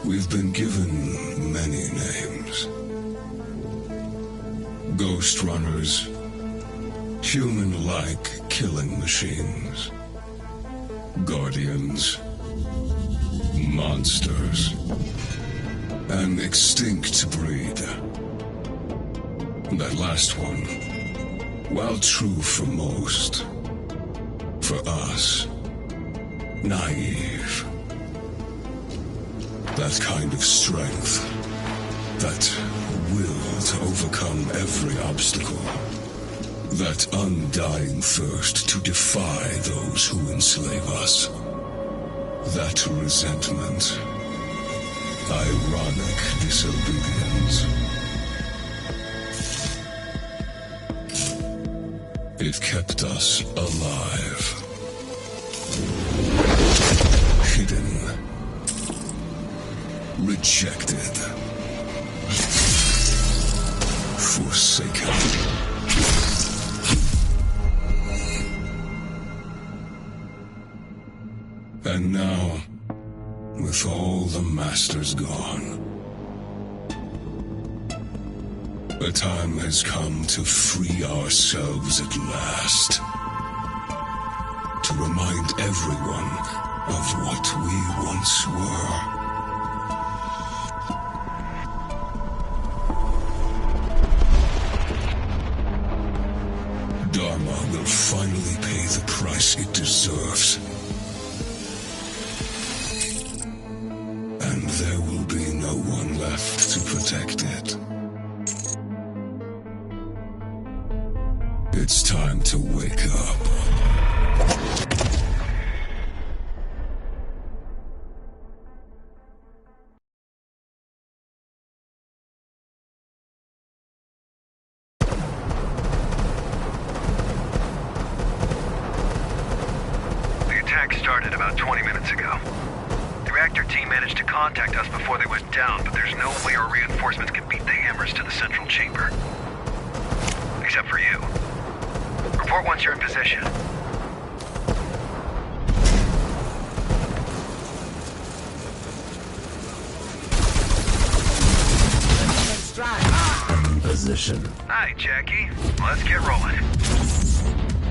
We've been given many names. Ghost runners, human-like killing machines, guardians, monsters, an extinct breed. That last one, while true for most, for us, naive. That kind of strength, that will to overcome every obstacle, that undying thirst to defy those who enslave us, that resentment, ironic disobedience. It kept us alive, hidden, rejected, forsaken. And now, with all the masters gone, the time has come to free ourselves at last. To remind everyone of what we once were. Dharma will finally pay the price it deserves. And there will be no one left to protect it. It's time to wake up. The attack started about 20 minutes ago. The reactor team managed to contact us before they went down, but there's no way our reinforcements can beat the hammers to the central chamber. Except for you. Report once you're in position. In position. Hi, Jackie. Let's get rolling.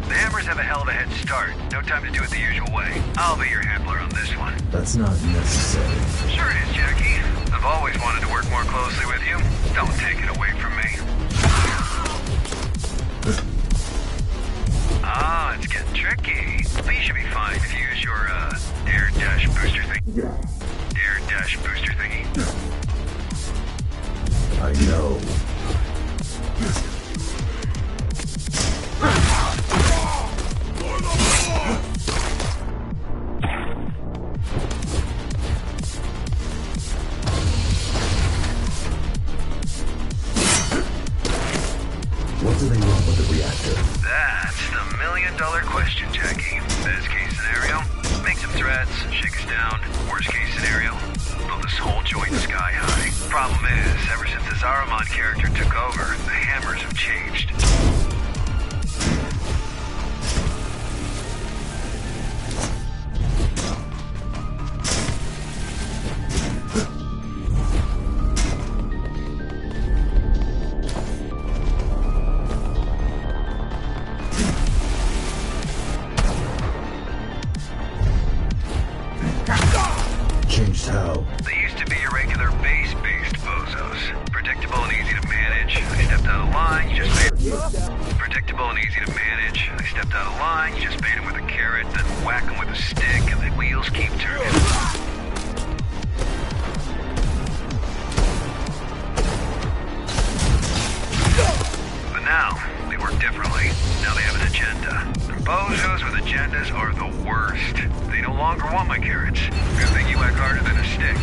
The hammers have a hell of a head start. No time to do it the usual way. I'll be your handler on this one. That's not necessary. Sure it is, Jackie. I've always wanted to work more closely with you. Don't take it away from me. Ah, it's getting tricky. But you should be fine if you use your, air dash booster thing. Air dash booster thingy. I know. What do they want with the reactor? That's the million-dollar question, Jackie. Best case scenario, make some threats, shake us down. Worst case scenario, blow this whole joint sky high. Problem is, ever since the Zaramon character took over, the hammers have changed. Changed how? They used to be your regular base-based bozos. Predictable and easy to manage. I stepped out of line, you just bait. Predictable and easy to manage. I stepped out of line, you just bait them with a carrot, then whack them with a stick, and the wheels keep turning. But now, they work differently. Now they have an agenda. And bozos with agendas are the worst. They no longer want my carrots. Good thing you whack harder than a stick.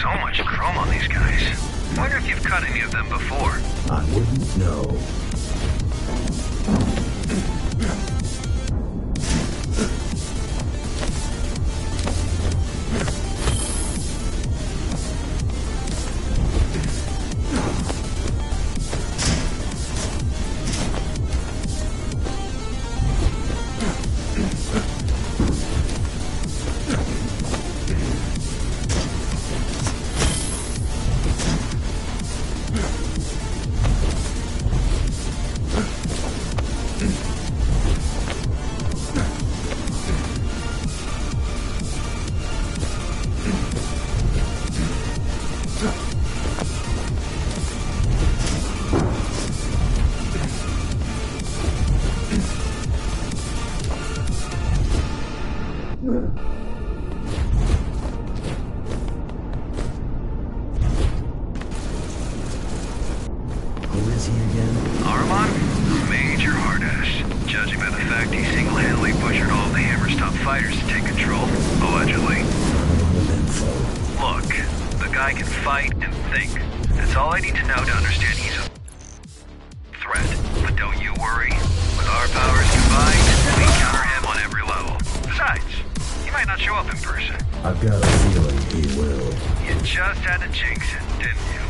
So much chrome on these guys. Wonder if you've cut any of them before. I wouldn't know. Who is he again? Armon? Major hard-ass. Judging by the fact he single-handedly butchered all the Hammer's top fighters to take control, allegedly. A lot of info. Look, the guy can fight and think. That's all I need to know to understand he's a threat. But don't you worry. With our powers combined, we counter him on every level. Besides, he might not show up in person. I've got a feeling he will. You just had to jinx it, didn't you?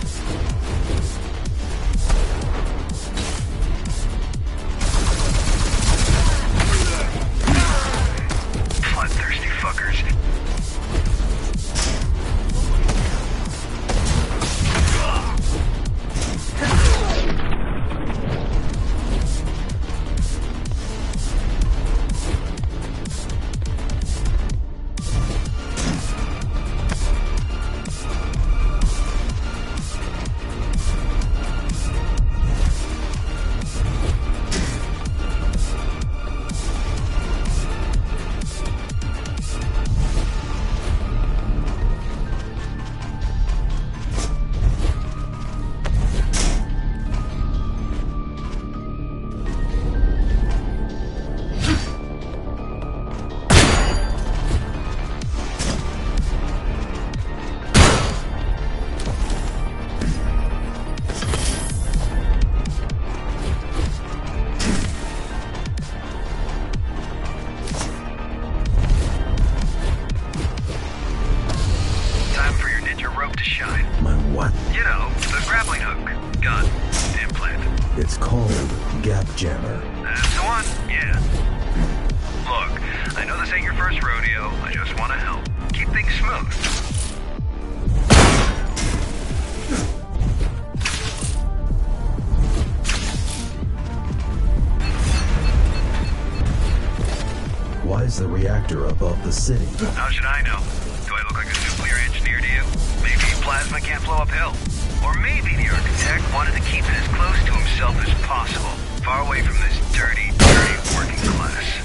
Bloodthirsty fuckers. My what? You know, the grappling hook, gun, implant. It's called Gap Jammer. That's the one, yeah. Look, I know this ain't your first rodeo. I just want to help. Keep things smooth. Why is the reactor above the city? How should I know? Do I look like a nuclear engineer to you? Maybe plasma can't flow uphill. Or maybe the architect wanted to keep it as close to himself as possible, far away from this dirty, dirty working class.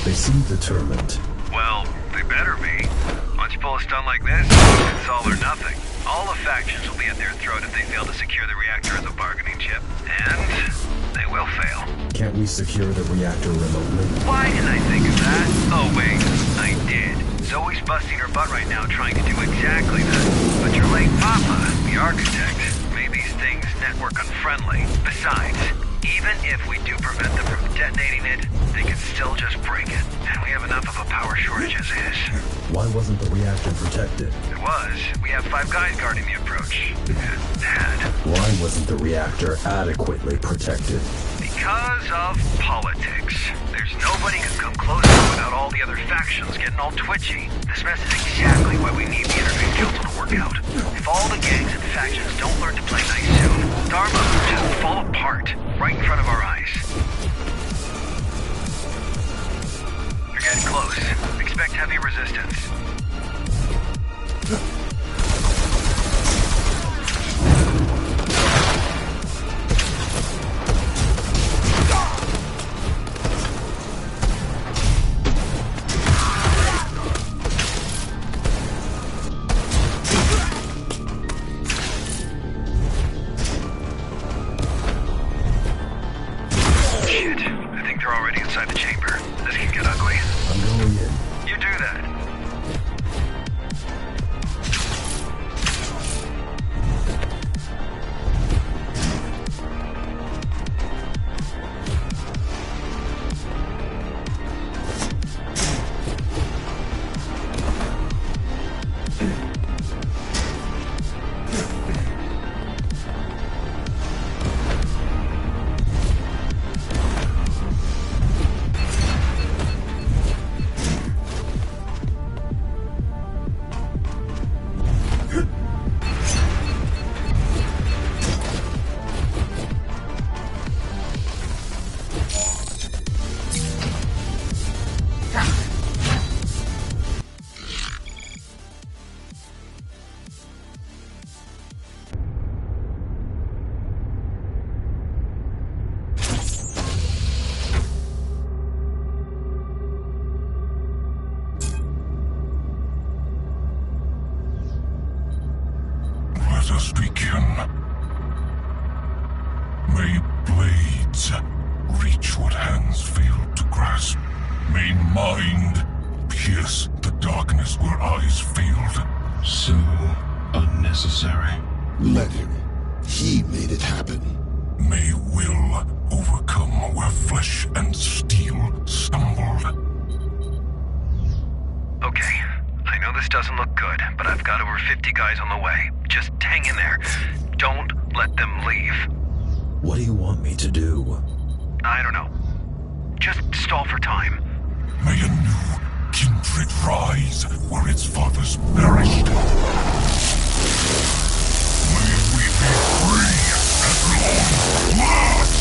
They seem determined. Well, they better be. Once you pull a stunt like this, it's all or nothing. All the factions will be at their throat if they fail to secure the reactor as a bargaining chip. And they will fail. Can't we secure the reactor remotely? Why didn't I think of that? Oh wait, I did. Zoe's busting her butt right now trying to do exactly that. But your late papa, the architect, made these things network unfriendly. Besides, even if we do prevent them from detonating it, they can still just break it. And we have enough of a power shortage as is. Why wasn't the reactor protected? It was. We have 5 guys guarding the approach. Had. Why wasn't the reactor adequately protected? Because of politics. There's nobody who can come close to it without all the other factions getting all twitchy. This mess is exactly why we need the Interface Council to work out. If all the gangs and factions don't learn to play nice soon, Dharma will just fall apart right in front of our eyes. You're getting close. Expect heavy resistance. Let us begin. May blades reach what hands failed to grasp. May mind pierce the darkness where eyes failed. So unnecessary. Let him. He made it happen. May will overcome where flesh and steel stumbled. Okay, I know this doesn't look good, but I've got over 50 guys on the way. Just hang in there. Don't let them leave. What do you want me to do? I don't know. Just stall for time. May a new kindred rise where its fathers perished. May we be free at long last!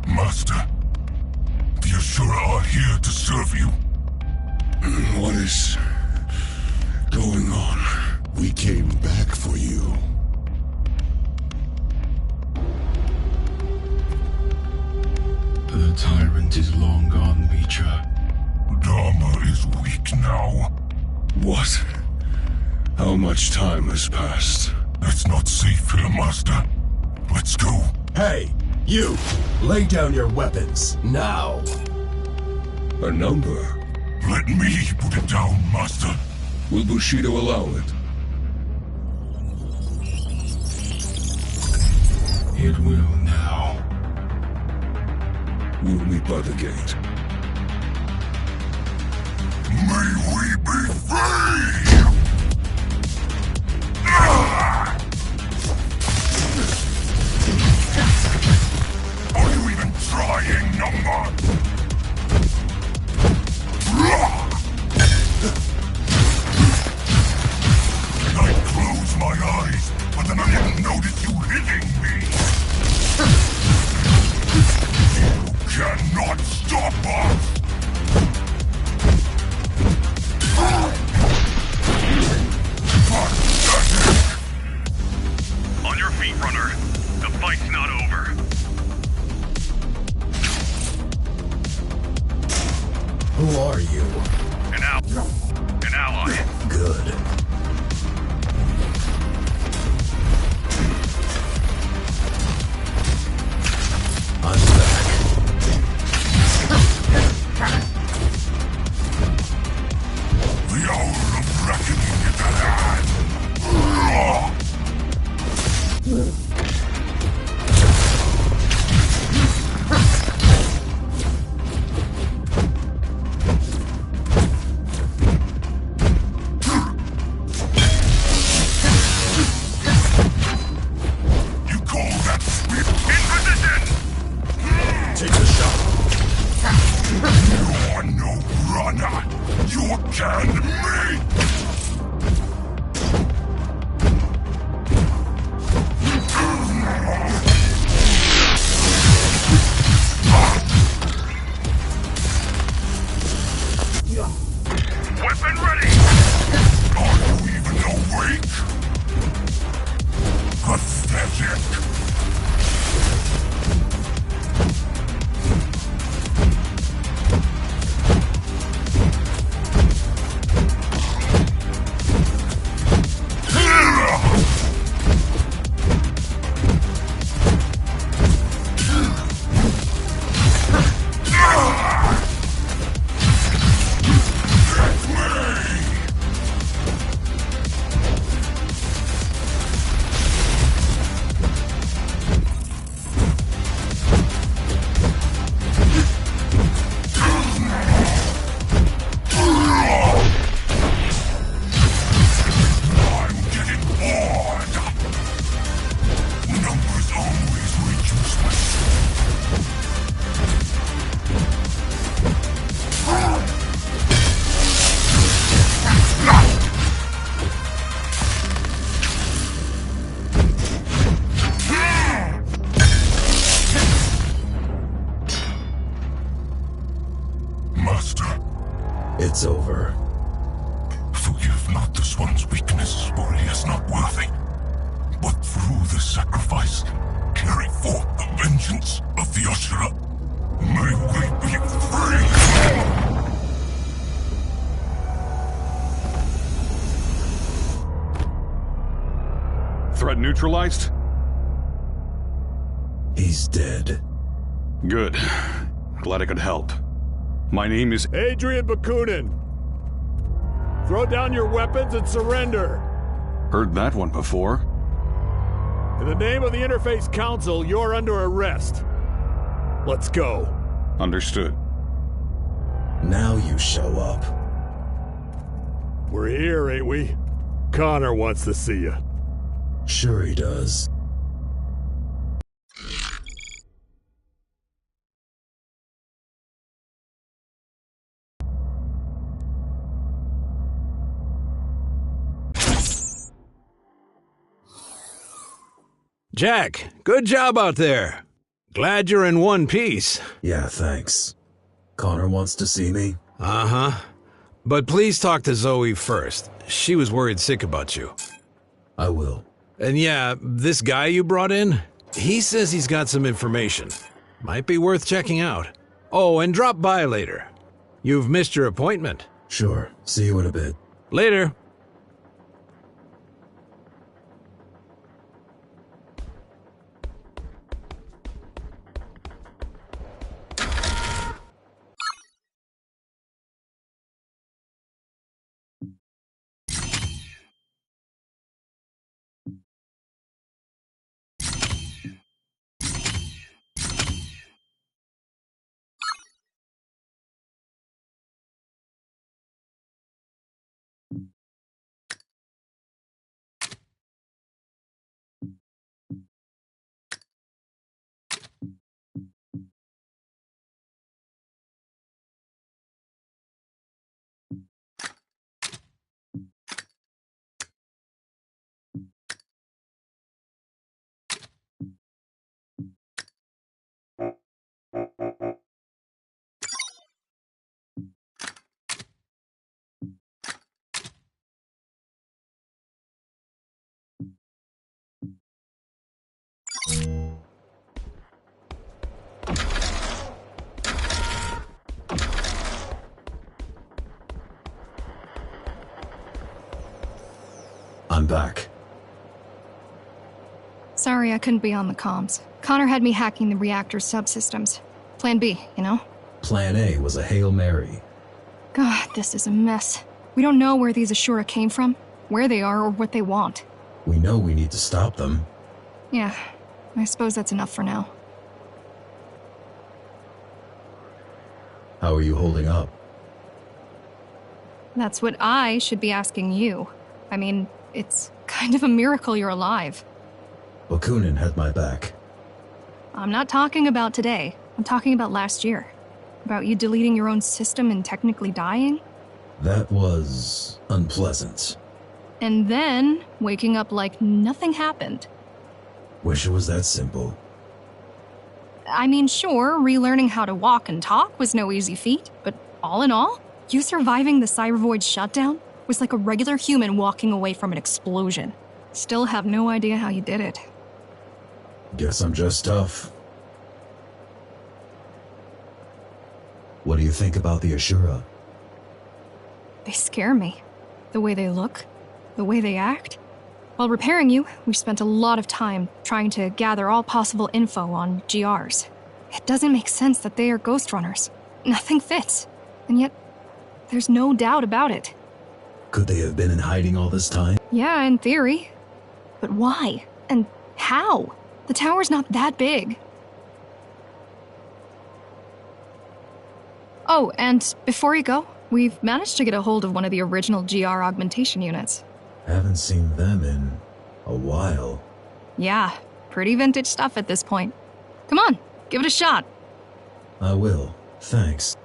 Master, the Ashura are here to serve you. What is going on? We came back for you. The tyrant is long gone, Reacher. Dharma is weak now. What? How much time has passed? It's not safe here, Master. Let's go. Hey, you! Lay down your weapons, now! A number? Let me put it down, Master. Will Bushido allow it? It will now. We'll meet by the gate. May we be free! Are you even trying, number? I close my eyes, but then I didn't notice you hitting me. You cannot stop us! On your feet, runner. The fight's not over. Who are you? An ally. Good. I'm back. The hour of reckoning is at hand! You call that sweep? In position! Take the shot. You're no runner! You're canned meat! Weapon ready! Are you even awake? Pathetic! I'm getting bored! Numbers always reduce my Master, It's over. forgive not this one's weakness, for he is not worthy. But through the sacrifice, carry forth the vengeance of the Ashura. May we be free! Threat neutralized? He's dead. Good. Glad I could help. My name is... Adrian Bakunin! Throw down your weapons and surrender! Heard that one before. In the name of the Interface Council, you're under arrest. Let's go. Understood. Now you show up. We're here, ain't we? Connor wants to see you. Sure he does. Jack, good job out there. Glad you're in one piece. Yeah, thanks. Connor wants to see me? Uh-huh. But please talk to Zoe first. She was worried sick about you. I will. And yeah, this guy you brought in, he says he's got some information. Might be worth checking out. Oh, and drop by later. You've missed your appointment. Sure. See you in a bit. Later. I'm back. Sorry I couldn't be on the comms. Connor had me hacking the reactor's subsystems. Plan B, you know? Plan A was a Hail Mary. God, this is a mess. We don't know where these Ashura came from, where they are, or what they want. We know we need to stop them. Yeah, I suppose that's enough for now. How are you holding up? That's what I should be asking you. I mean, it's kind of a miracle you're alive. Bakunin had my back. I'm not talking about today. I'm talking about last year. About you deleting your own system and technically dying. That was unpleasant. And then waking up like nothing happened. Wish it was that simple. I mean, sure, relearning how to walk and talk was no easy feat, but all in all, you surviving the Cybervoid shutdown was like a regular human walking away from an explosion. Still have no idea how you did it. Guess I'm just tough. What do you think about the Ashura? They scare me. The way they look, the way they act. While repairing you, we spent a lot of time trying to gather all possible info on GRs. It doesn't make sense that they are Ghost Runners. Nothing fits. And yet, there's no doubt about it. Could they have been in hiding all this time? Yeah, in theory. But why? And how? The tower's not that big. Oh, and before you go, we've managed to get a hold of one of the original GR augmentation units. Haven't seen them in a while. Yeah, pretty vintage stuff at this point. Come on, give it a shot. I will. Thanks.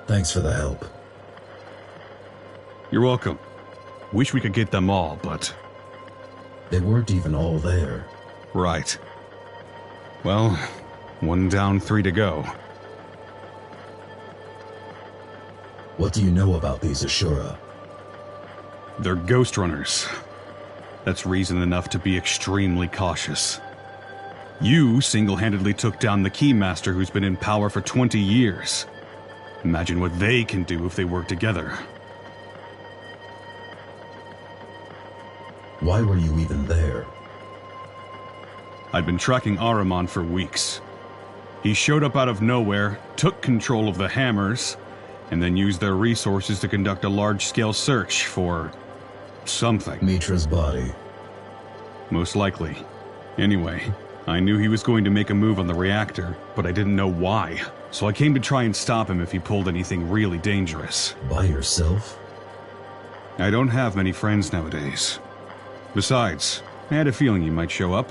Thanks for the help. You're welcome. Wish we could get them all, but... They weren't even all there. Right. Well, 1 down, 3 to go. What do you know about these Ashura? They're Ghost Runners. That's reason enough to be extremely cautious. You single-handedly took down the Keymaster who's been in power for 20 years. Imagine what they can do if they work together. Why were you even there? I'd been tracking Ahriman for weeks. He showed up out of nowhere, took control of the Hammers, and then used their resources to conduct a large-scale search for... something. Mitra's body. Most likely. Anyway, I knew he was going to make a move on the reactor, but I didn't know why. So I came to try and stop him if he pulled anything really dangerous. By yourself? I don't have many friends nowadays. Besides, I had a feeling you might show up.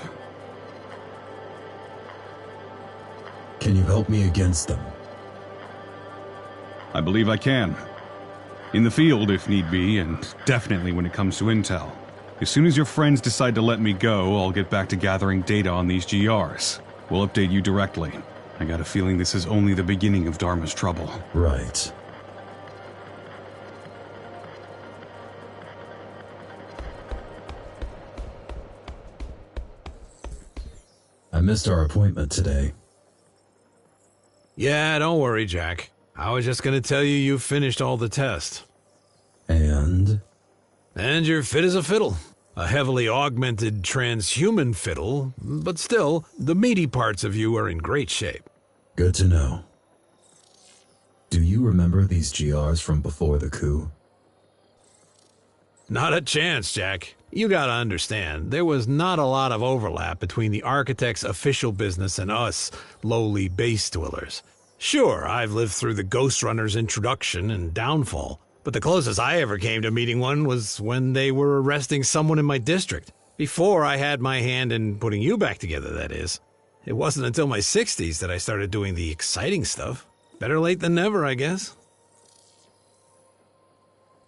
Can you help me against them? I believe I can. In the field, if need be, and definitely when it comes to intel. As soon as your friends decide to let me go, I'll get back to gathering data on these GRs. We'll update you directly. I got a feeling this is only the beginning of Dharma's trouble. Right. I missed our appointment today. Yeah, don't worry, Jack. I was just gonna tell you you've finished all the tests. And you're fit as a fiddle. A heavily augmented transhuman fiddle, but still, the meaty parts of you are in great shape. Good to know. Do you remember these GRs from before the coup? Not a chance, Jack. You gotta understand, there was not a lot of overlap between the Architect's official business and us, lowly base dwellers. Sure, I've lived through the Ghost Runner's introduction and downfall, but the closest I ever came to meeting one was when they were arresting someone in my district. Before I had my hand in putting you back together, that is. It wasn't until my 60s that I started doing the exciting stuff. Better late than never, I guess.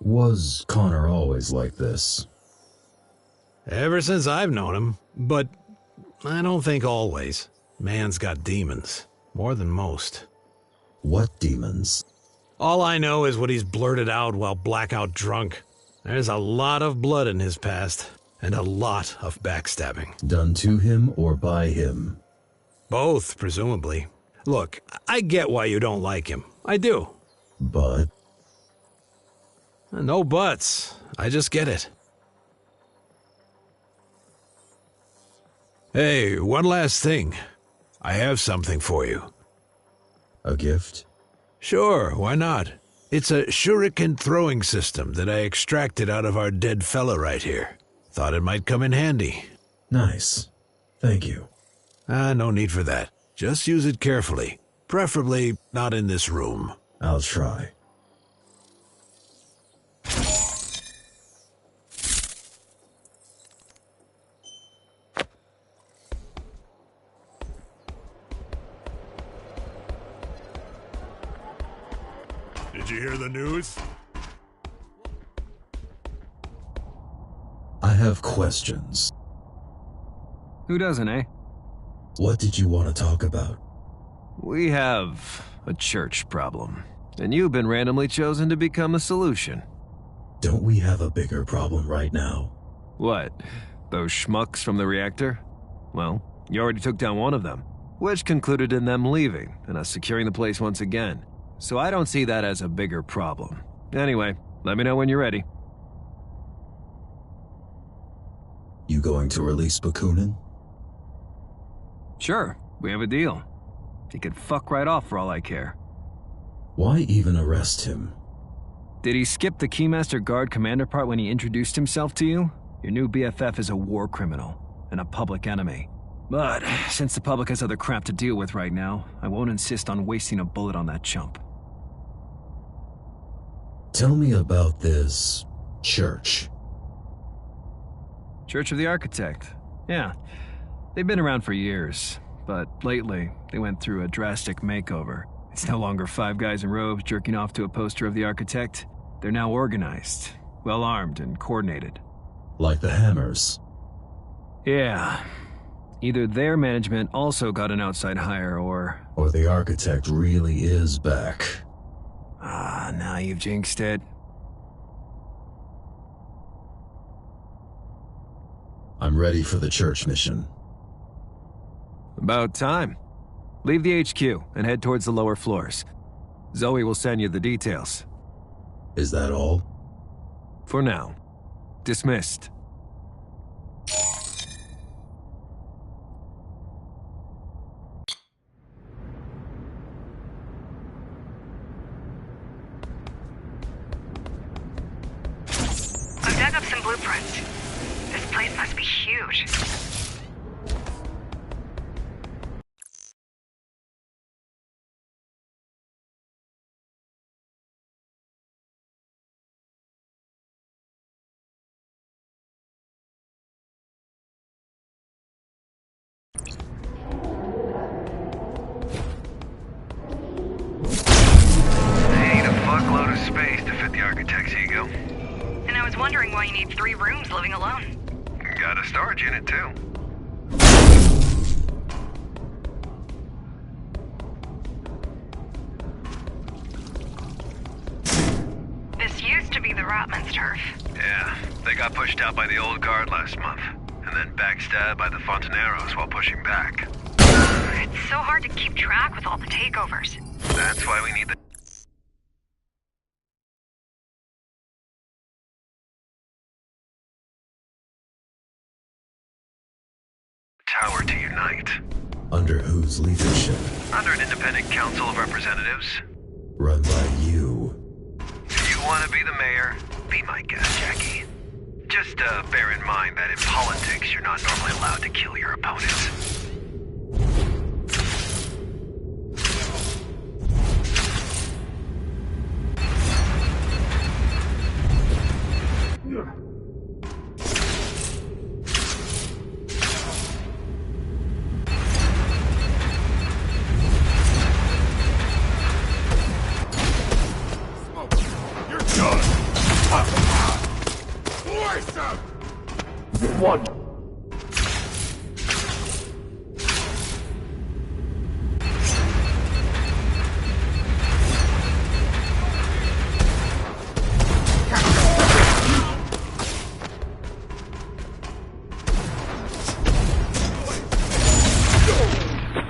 Was Connor always like this? Ever since I've known him, but I don't think always. Man's got demons, more than most. What demons? All I know is what he's blurted out while blackout drunk. There's a lot of blood in his past, and a lot of backstabbing. Done to him or by him? Both, presumably. Look, I get why you don't like him. I do. But No buts. I just get it. Hey, one last thing. I have something for you. a gift? Sure, why not? It's a shuriken throwing system that I extracted out of our dead fella right here. Thought it might come in handy. Nice. Thank you. No need for that. Just use it carefully. Preferably not in this room. I'll try. Did you hear the news? I have questions. Who doesn't, eh? What did you want to talk about? We have a church problem, and you've been randomly chosen to become a solution. Don't we have a bigger problem right now? What? Those schmucks from the reactor? Well, you already took down one of them, which concluded in them leaving and us securing the place once again. So I don't see that as a bigger problem. Anyway, let me know when you're ready. You going to release Bakunin? Sure, we have a deal. He could fuck right off for all I care. Why even arrest him? Did he skip the Keymaster Guard commander part when he introduced himself to you? Your new BFF is a war criminal and a public enemy. But since the public has other crap to deal with right now, I won't insist on wasting a bullet on that chump. Tell me about this church. Church of the Architect. Yeah, they've been around for years, but lately they went through a drastic makeover. It's no longer 5 guys in robes jerking off to a poster of the Architect. They're now organized, well-armed, and coordinated. Like the Hammers. Yeah. Either their management also got an outside hire, or the Architect really is back. Now you've jinxed it. I'm ready for the church mission. About time. Leave the HQ and head towards the lower floors. Zoe will send you the details. Is that all? For now. Dismissed. I've dug up some blueprints. This place must be huge. They need a fuckload of space to fit the Architect's ego. And I was wondering why you need 3 rooms living alone. Got a storage unit, too. This used to be the Rotman's turf. Yeah, they got pushed out by the old guard last month, and then backstabbed by the Fontaneros while pushing back. It's so hard to keep track with all the takeovers. That's why we need the tower to unite. Under whose leadership? Under an independent council of representatives. Run by you. If you want to be the mayor, be my guest, Jackie. Just bear in mind that in politics, you're not normally allowed to kill your opponents.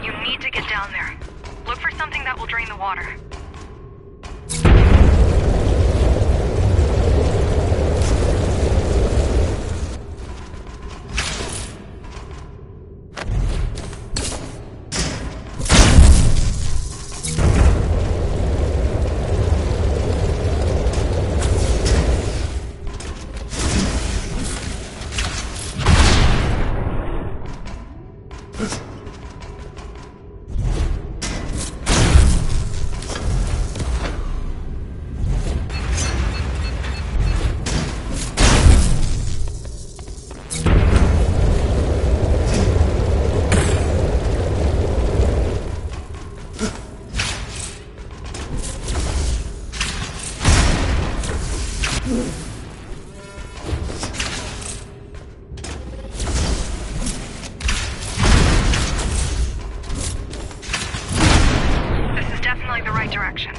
You need to get down there. Look for something that will drain the water. Definitely the right direction.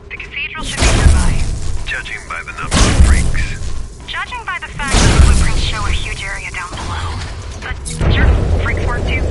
The cathedral should be nearby. Judging by the number of freaks. Judging by the fact that the blueprints show a huge area down below. But sure, freaks work too.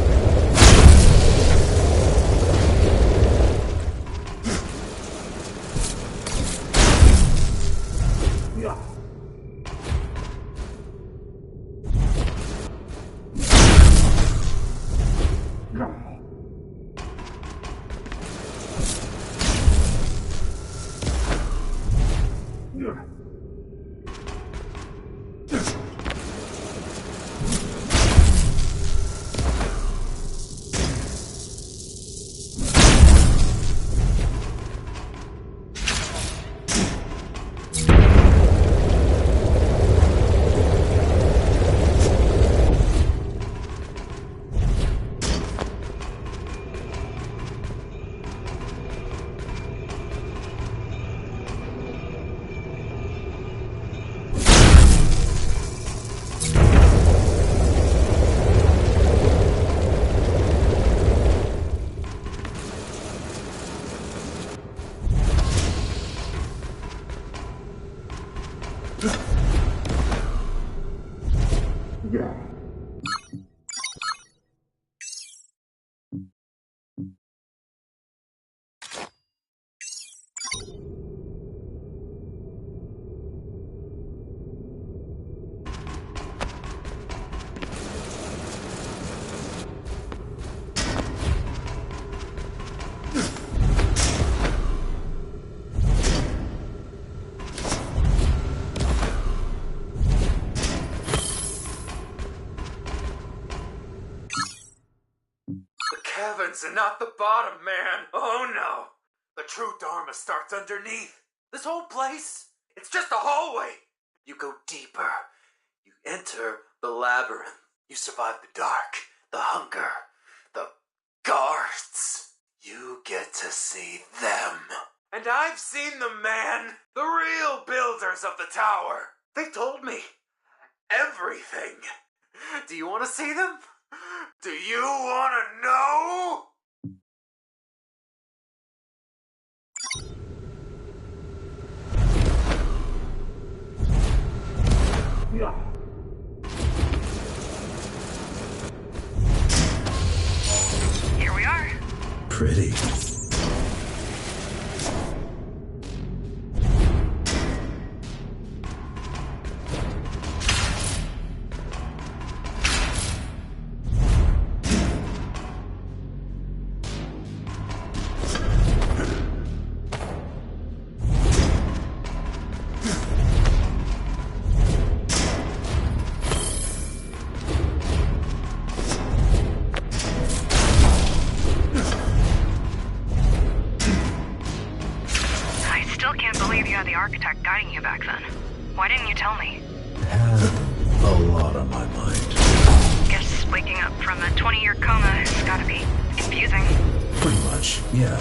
Heavens and not the bottom, man! Oh no! The true Dharma starts underneath. This whole place, it's just a hallway. You go deeper. You enter the labyrinth. You survive the dark, the hunger, the guards. You get to see them. And I've seen them, man. The real builders of the tower. They told me everything. Do you want to see them? Do you want to know? Here we are. Pretty. The architect guiding you back then. Why didn't you tell me? Had a lot on my mind. Guess waking up from a 20-year coma has gotta be confusing. Pretty much, yeah.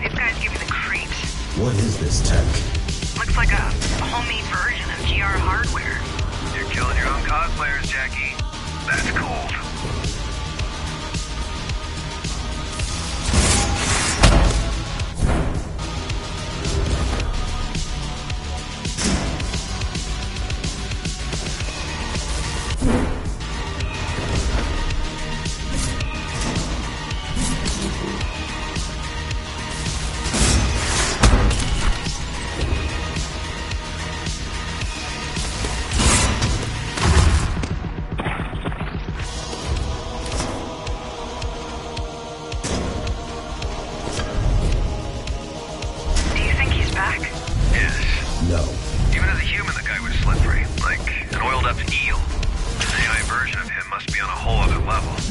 These guys give me the creeps. What is this tech? Looks like a homemade version of GR hardware. You're killing your own cosplayers, Jackie. That's cold.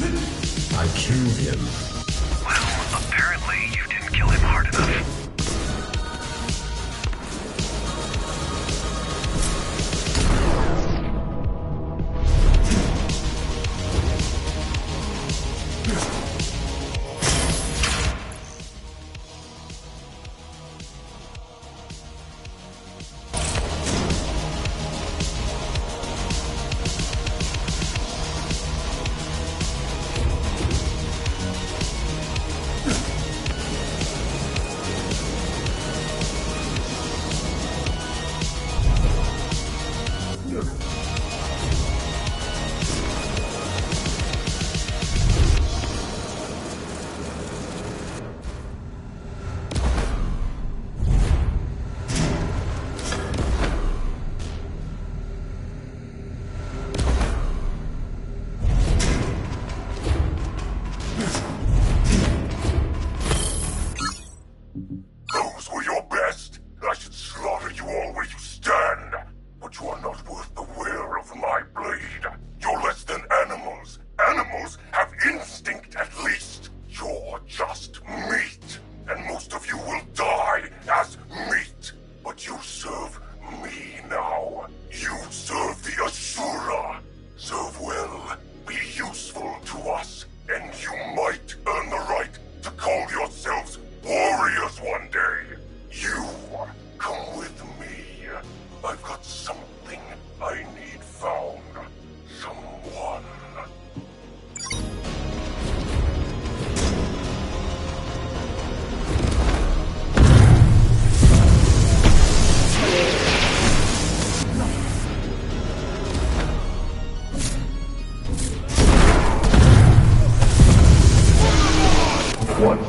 I killed him. Well, apparently you didn't kill him hard enough. Those were your best. I should slaughter you all where you stand. But you are not worth the wear of my blade. You're less than animals. Animals have instinct at least. You're just meat. And most of you will die as meat. But you serve me now. You serve the Asura. Serve well. Be useful to us. And you might earn the right to call yourselves warriors one day. You come with me. I've got something I need found. Someone. What?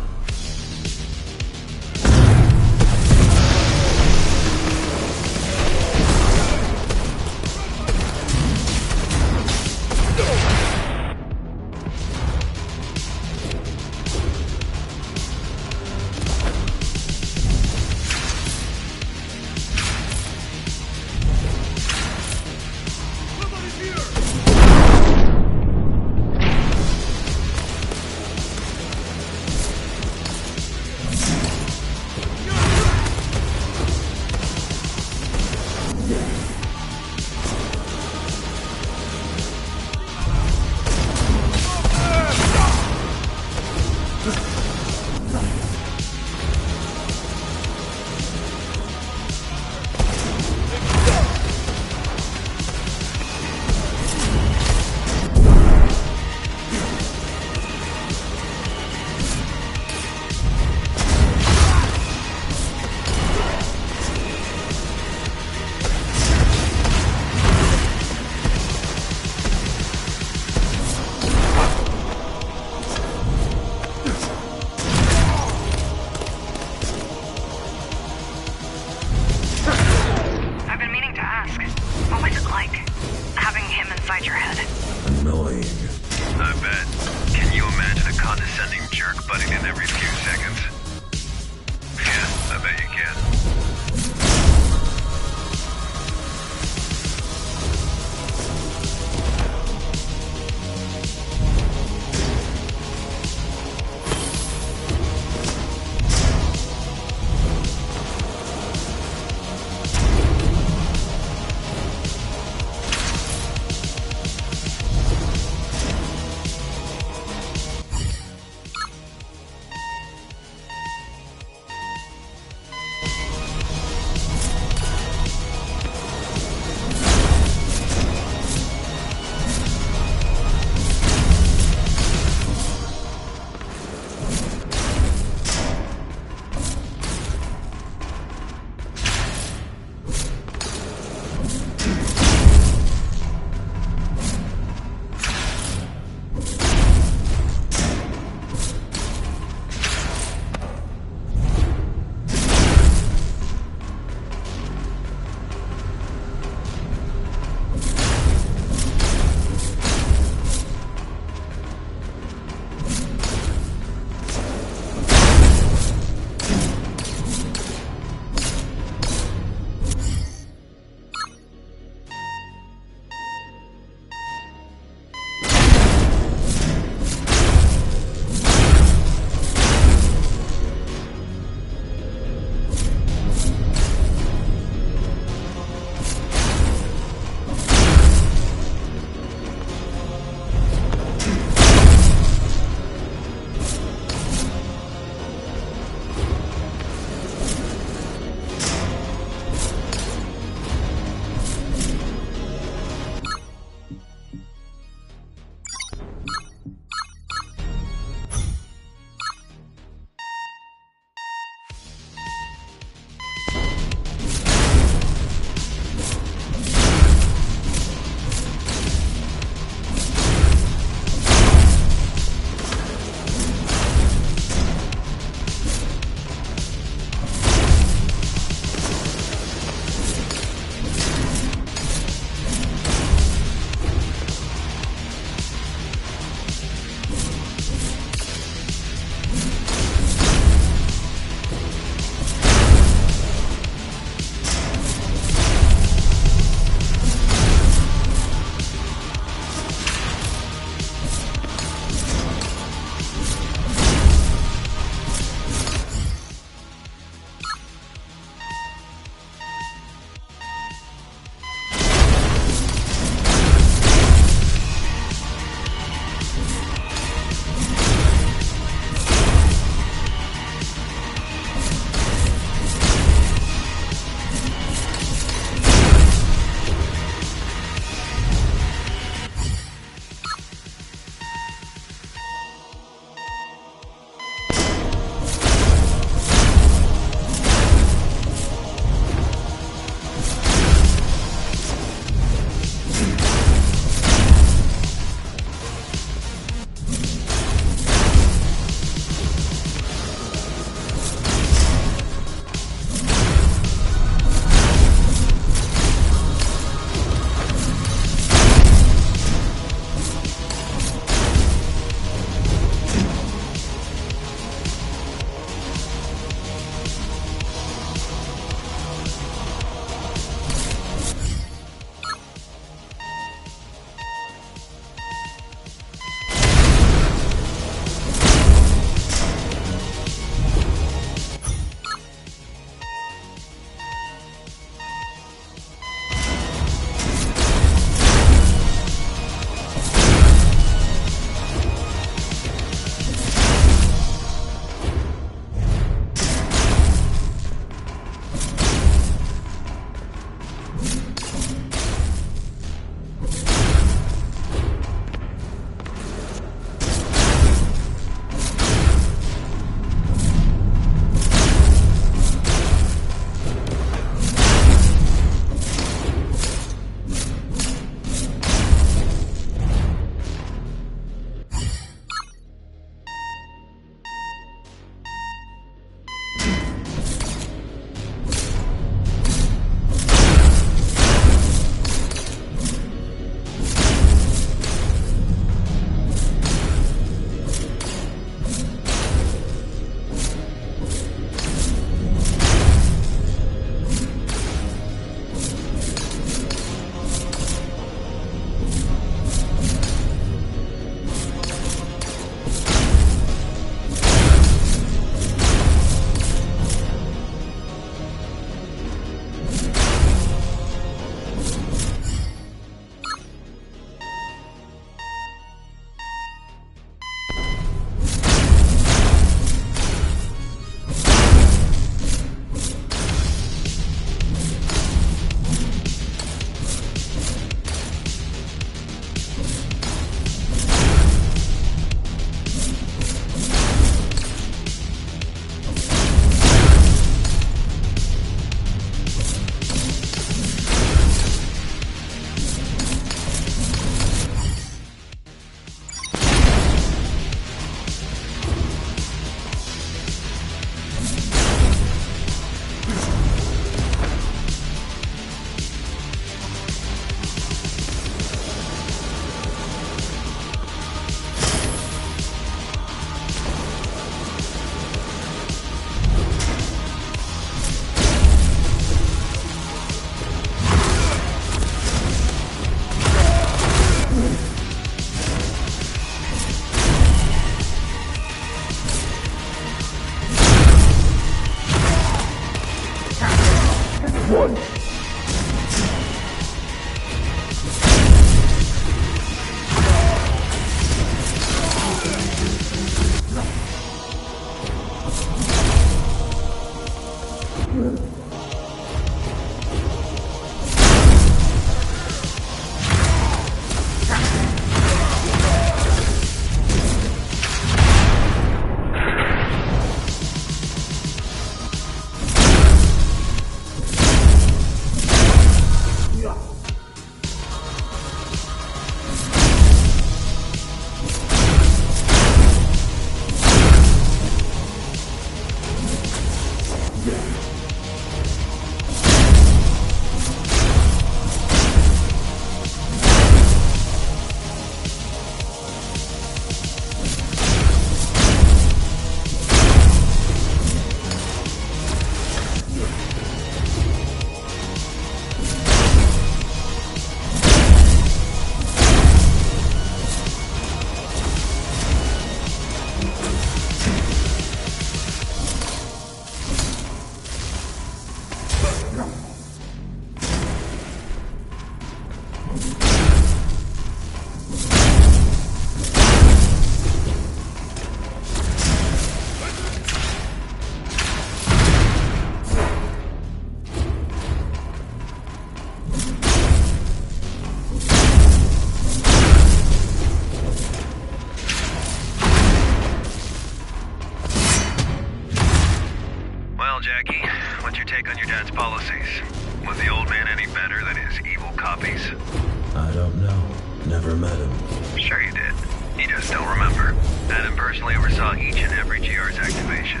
just don't remember. Adam personally oversaw each and every GR's activation.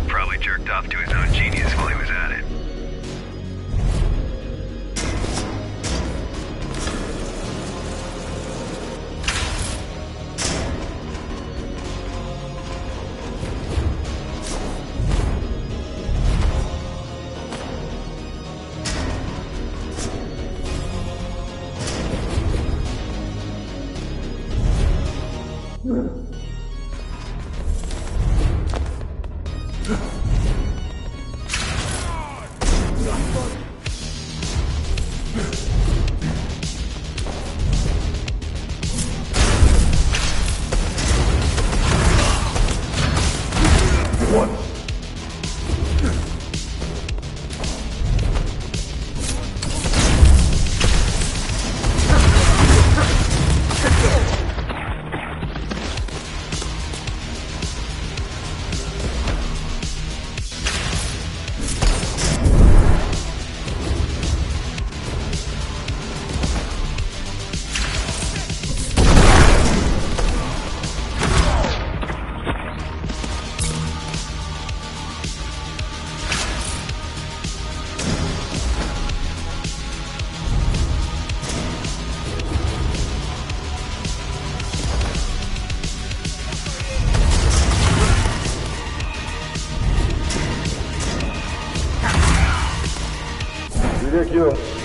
Probably jerked off to his own genius while he was at it. Ridiculous.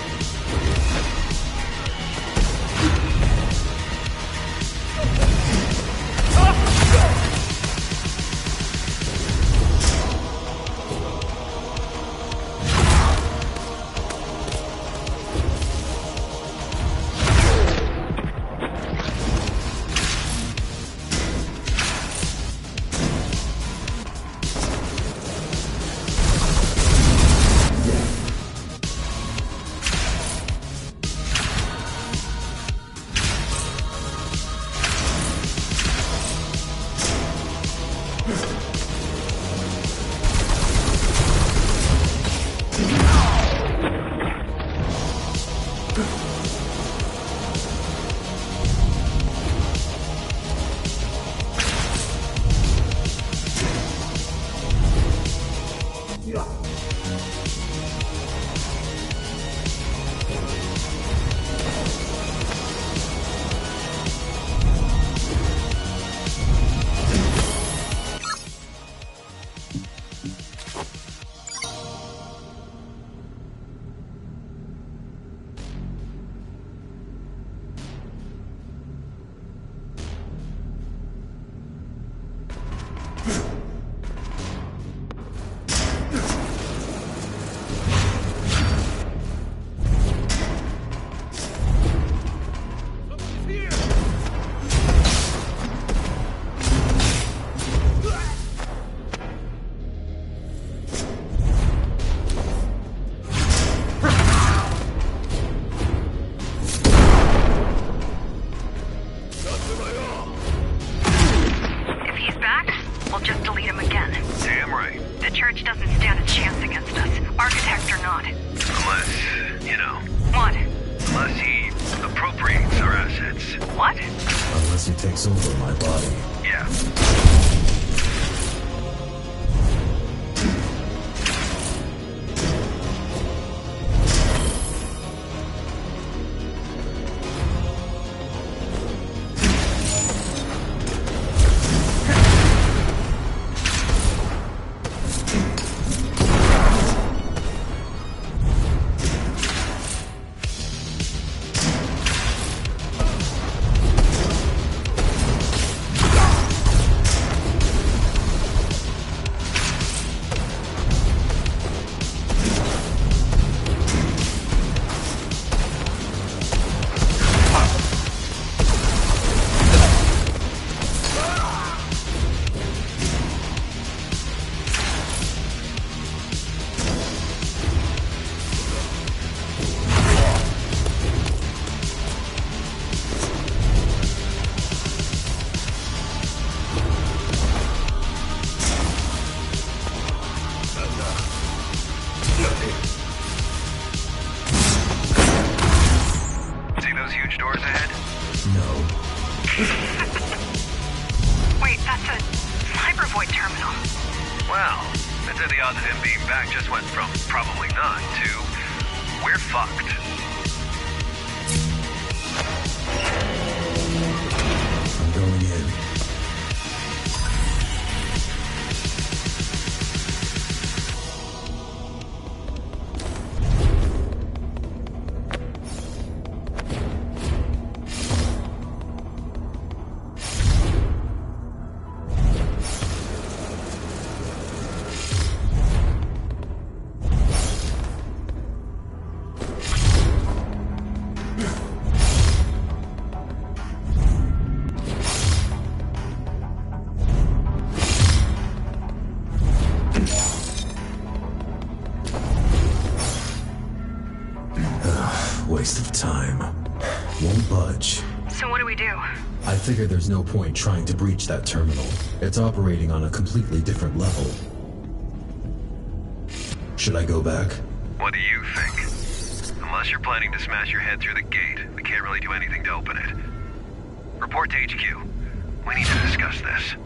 That's a Cybervoid terminal. Wow. I'd say the odds of him being back just went from probably not to we're fucked. I'm going in. Waste of time. Won't budge. So what do we do? I figure there's no point trying to breach that terminal. It's operating on a completely different level. Should I go back? What do you think? Unless you're planning to smash your head through the gate, we can't really do anything to open it. Report to HQ. We need to discuss this.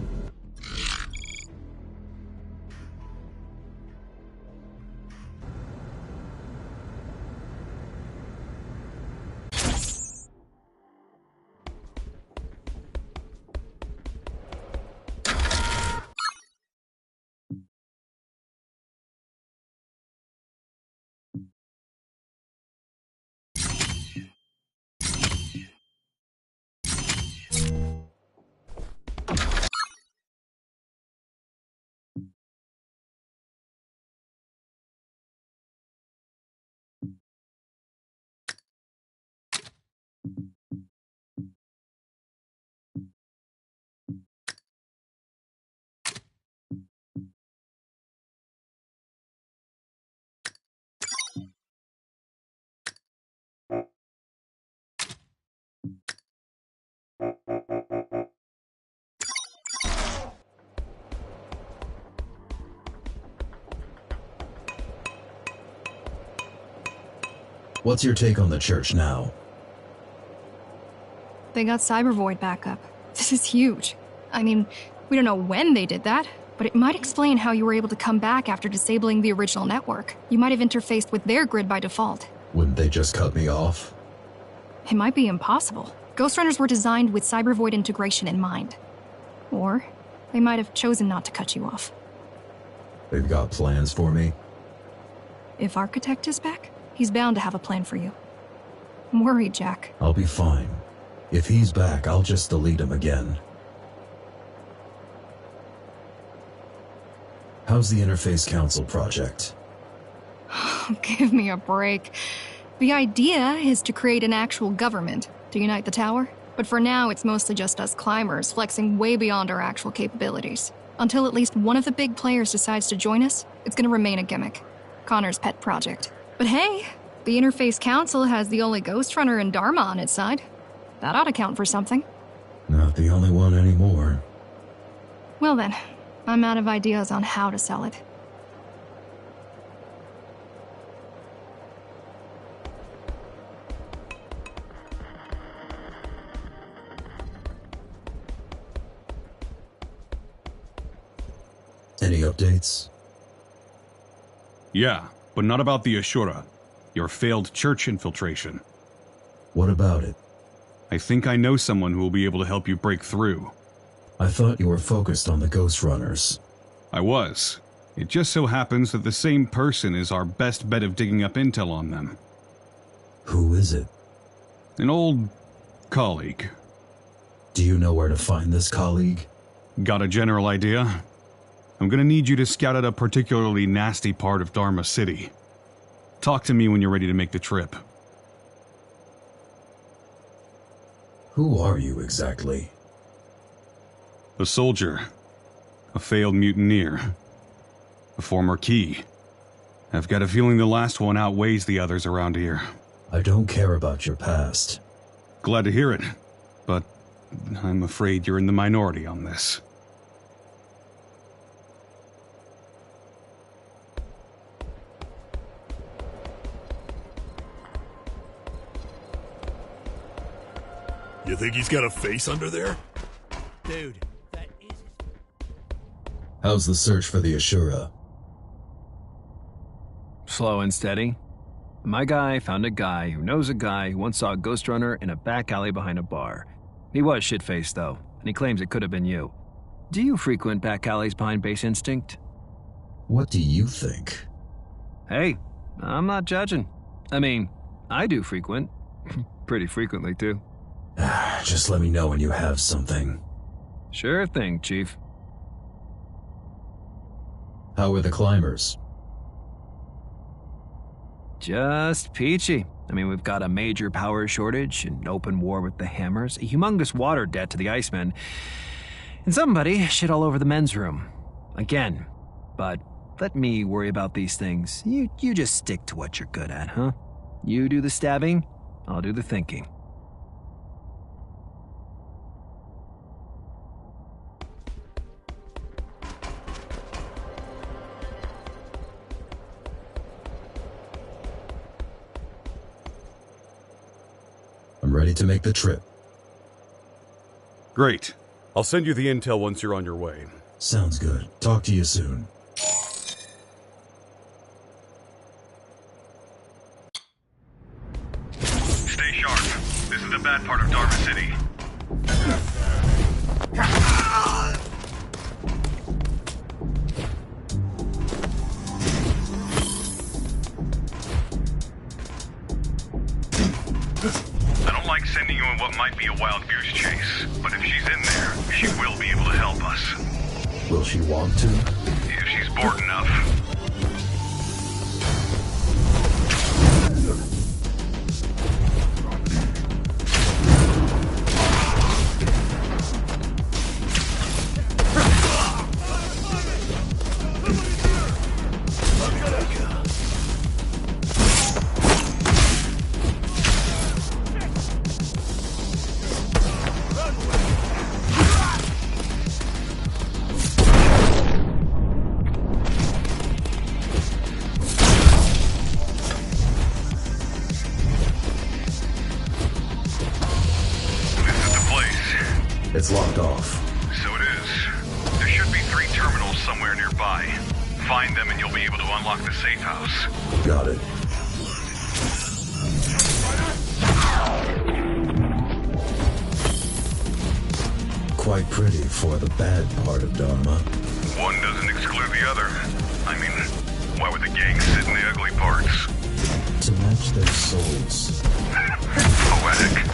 What's your take on the church now? They got Cybervoid backup. This is huge. I mean, we don't know when they did that, but it might explain how you were able to come back after disabling the original network. You might have interfaced with their grid by default. Wouldn't they just cut me off? It might be impossible. Ghost Runners were designed with Cybervoid integration in mind. Or they might have chosen not to cut you off. They've got plans for me? If Architect is back, he's bound to have a plan for you. I'm worried, Jack. I'll be fine. If he's back, I'll just delete him again. How's the Interface Council project? Give me a break. The idea is to create an actual government to unite the tower, but for now it's mostly just us climbers flexing way beyond our actual capabilities. Until at least one of the big players decides to join us, it's gonna remain a gimmick. Connor's pet project. But hey, the Interface Council has the only Ghost Runner and Dharma on its side. That ought to count for something. Not the only one anymore. Well then, I'm out of ideas on how to sell it. Any updates? Yeah, but not about the Ashura. Your failed church infiltration. What about it? I think I know someone who will be able to help you break through. I thought you were focused on the Ghost Runners. I was. It just so happens that the same person is our best bet of digging up intel on them. Who is it? An old colleague. Do you know where to find this colleague? Got a general idea? I'm gonna need you to scout out a particularly nasty part of Dharma City. Talk to me when you're ready to make the trip. Who are you exactly? A soldier. A failed mutineer. A former key. I've got a feeling the last one outweighs the others around here. I don't care about your past. Glad to hear it, but I'm afraid you're in the minority on this. You think he's got a face under there? Dude, that is his How's the search for the Ashura? Slow and steady. My guy found a guy who knows a guy who once saw a ghost runner in a back alley behind a bar. He was shit-faced, though, and he claims it could have been you. Do you frequent back alleys behind Base Instinct? What do you think? Hey, I'm not judging. I mean, I do frequent. Pretty frequently, too. Just let me know when you have something. Sure thing, Chief. How were the climbers? Just peachy. I mean, we've got a major power shortage, an open war with the Hammers, a humongous water debt to the Icemen, and somebody shit all over the men's room. Again. But let me worry about these things. You just stick to what you're good at, huh? You do the stabbing, I'll do the thinking. I'm ready to make the trip. Great. I'll send you the intel once you're on your way. Sounds good. Talk to you soon. Stay sharp. This is the bad part of Dharma City. I don't like sending you in what might be a wild goose chase, but if she's in there, she will be able to help us. Will she want to? If she's bored enough. It's locked off. So it is. There should be 3 terminals somewhere nearby. Find them and you'll be able to unlock the safe house. Got it. Quite pretty for the bad part of Dharma. One doesn't exclude the other. I mean, why would the gang sit in the ugly parts? To match their souls. Poetic.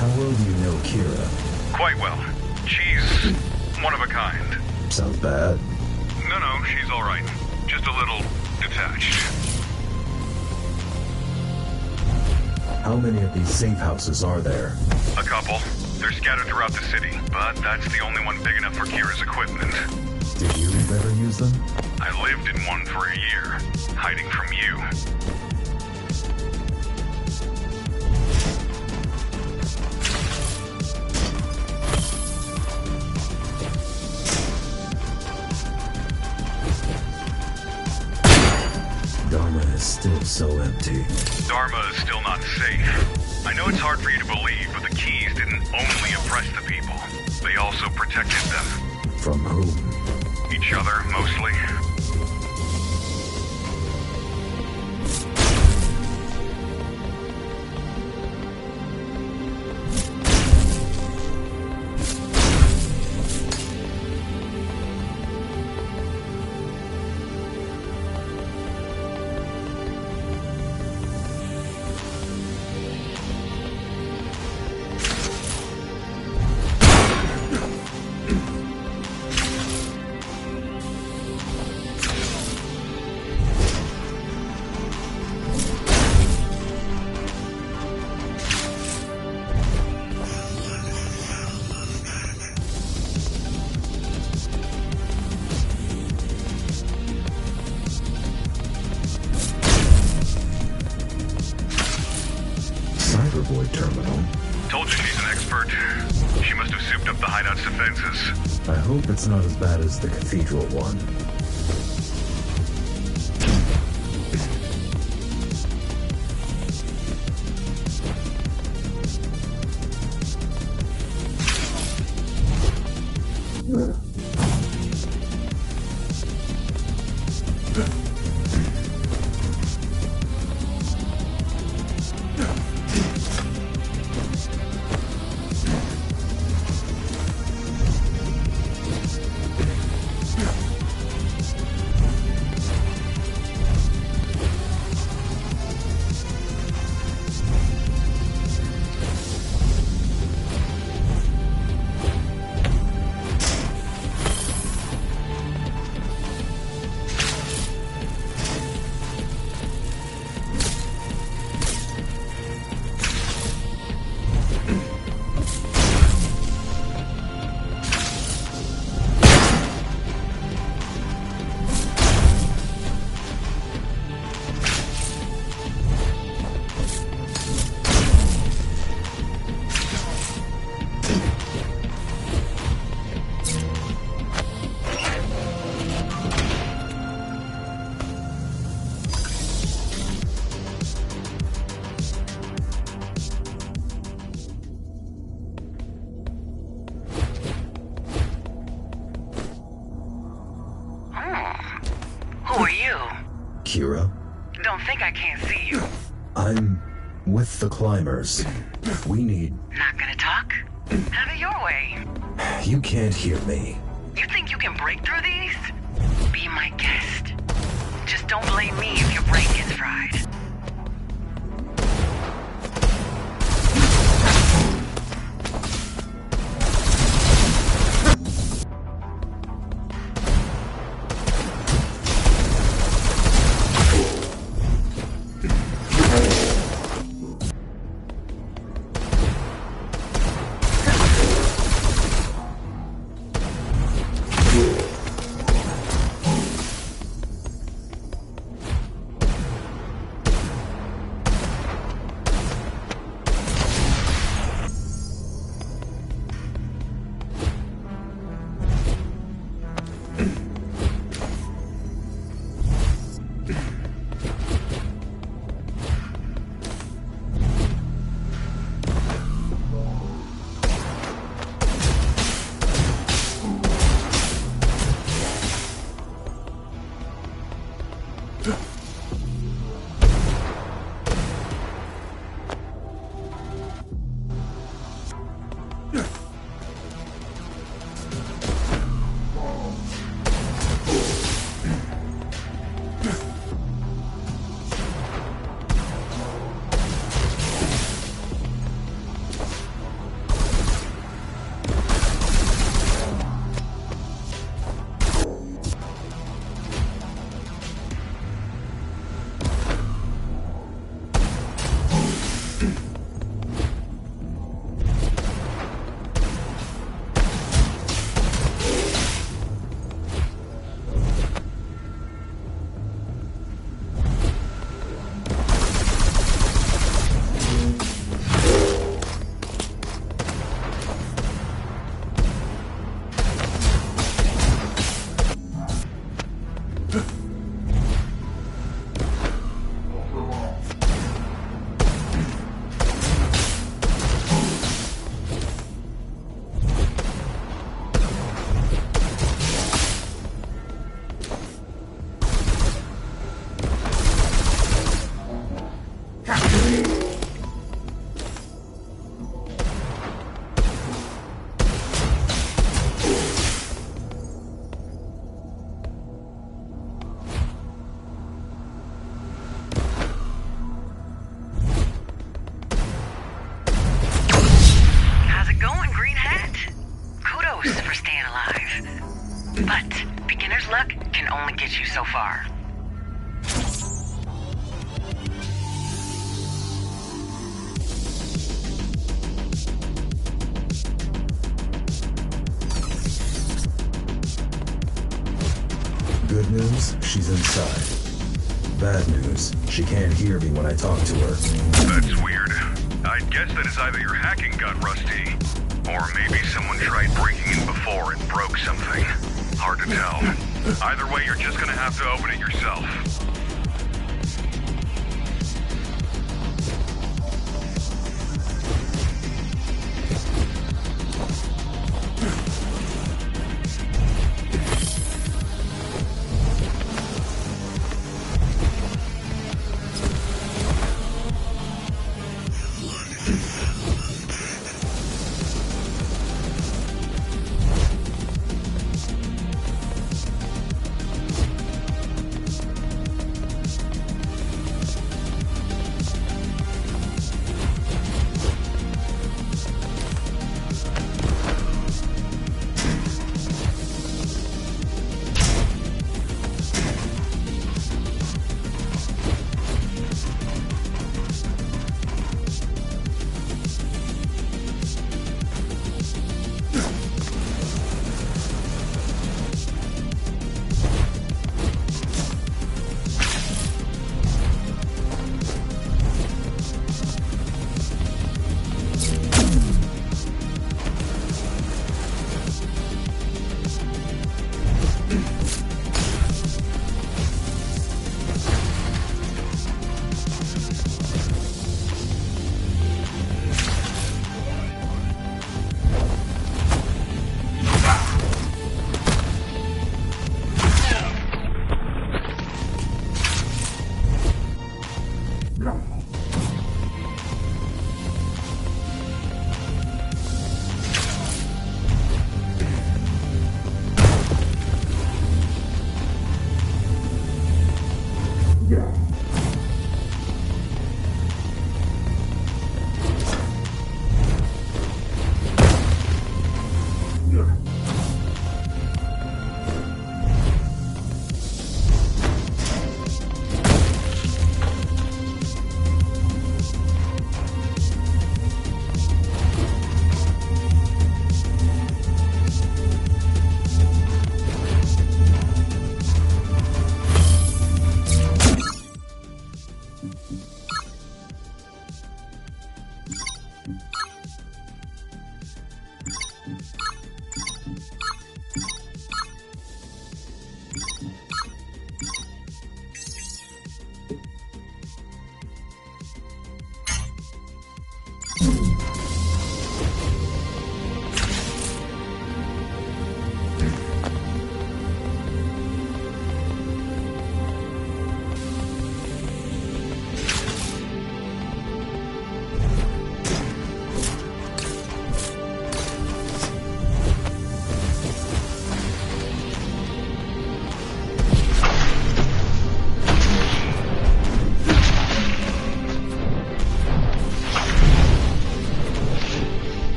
How well do you know Kira? Quite well. She's one of a kind. Sounds bad. No, she's all right. Just a little detached. How many of these safe houses are there? A couple. They're scattered throughout the city, but that's the only one big enough for Kira's equipment. Did you ever use them? I lived in one for a year, hiding from you. Dharma is still so empty. Dharma is still not safe. I know it's hard for you to believe, but the keys didn't only oppress the people. They also protected them. From whom? Each other, mostly. hypervoid terminal. Told you she's an expert. She must have souped up the hideout's defenses. I hope it's not as bad as the cathedral one. Kira? Don't think I can't see you. I'm with the climbers. We need... Not gonna talk? Have it your way. You can't hear me. You think you can break through these? Be my guest. Just don't blame me if your brain gets fried. But beginner's luck can only get you so far. Good news, she's inside. Bad news, she can't hear me when I talk to her. That's weird. I guess that is either your hacking got rusty, or maybe someone tried breaking in before and broke something. Hard to tell. Either way, you're just gonna have to open it yourself.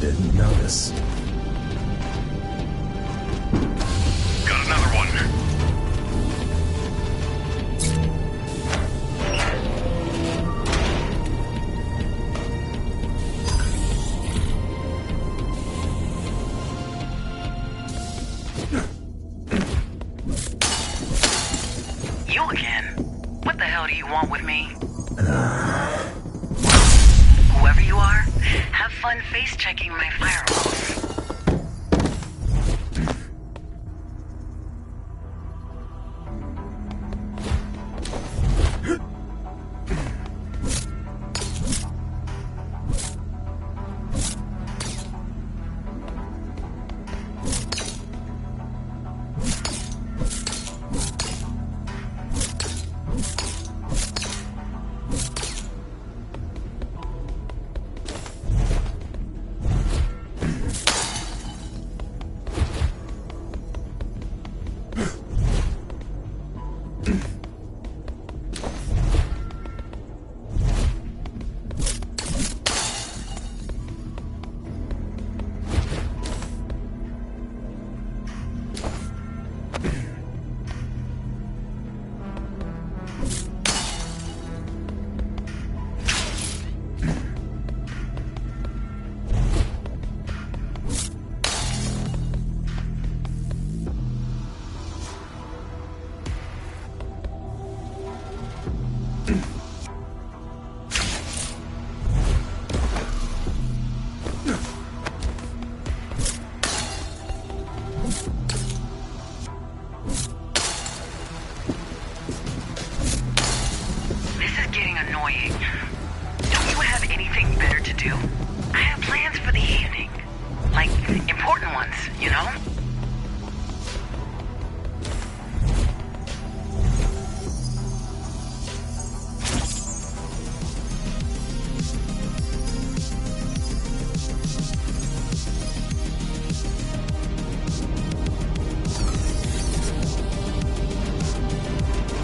Didn't notice. Got another one. You again? What the hell do you want with me? Whoever you are, have fun face-checking my firewalls.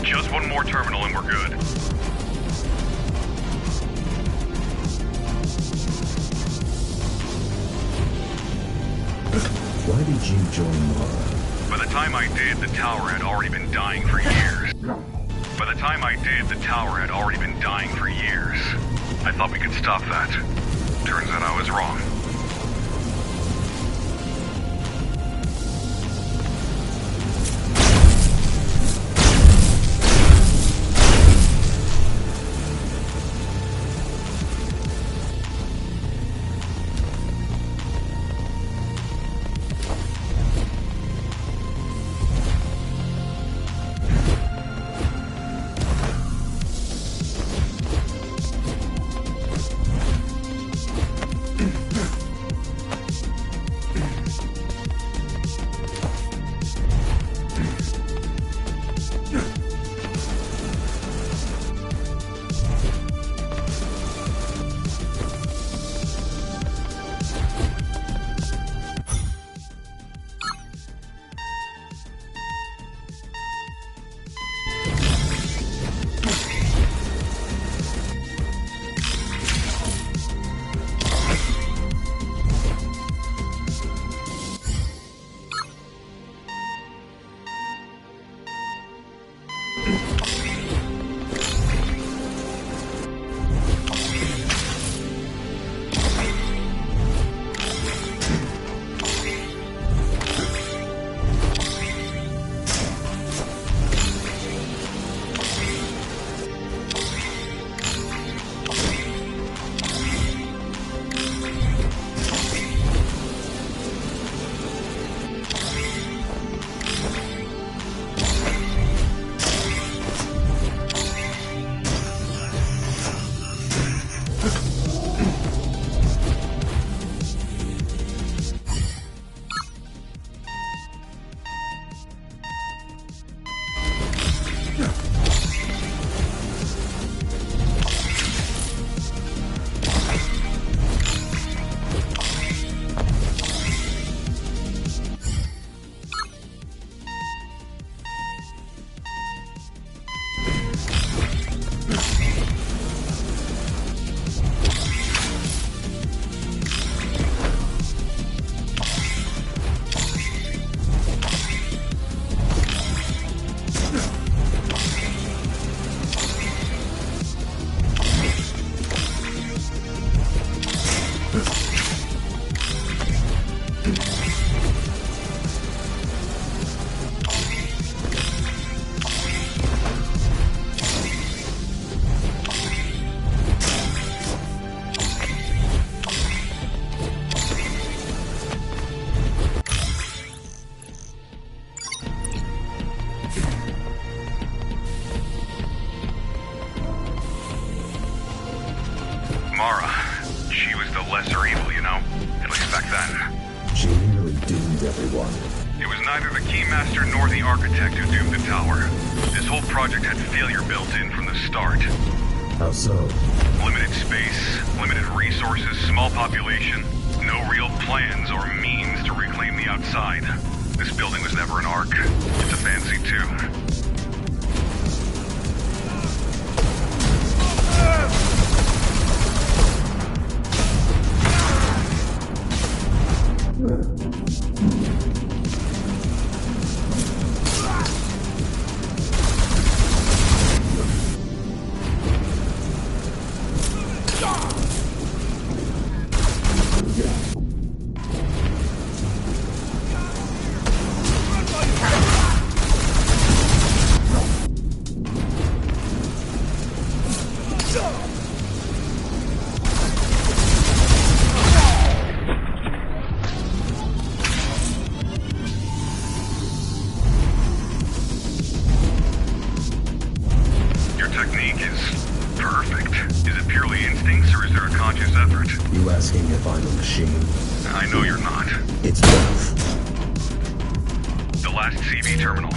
Just one more terminal and we're good. Why did you join Mara? By the time I did, the tower had already been dying for years. I thought we could stop that. Turns out I was wrong. Mara, she was the lesser evil, you know? At least back then. She nearly doomed everyone. It was neither the Keymaster nor the Architect who doomed the tower. This whole project had failure built in from the start. How so? Limited space, limited resources, small population, no real plans or means to reclaim the outside. This building was never an Ark. It's a fancy too. technique is perfect. Is it purely instincts, or is there a conscious effort? You asking if I'm a machine? I know you're not. It's both. The last CV terminal.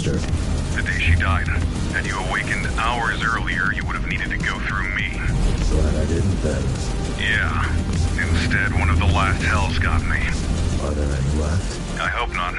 The day she died. Had you awakened hours earlier, you would have needed to go through me. Glad I didn't then. Yeah. Instead, one of the last hells got me. Are there any left? I hope not.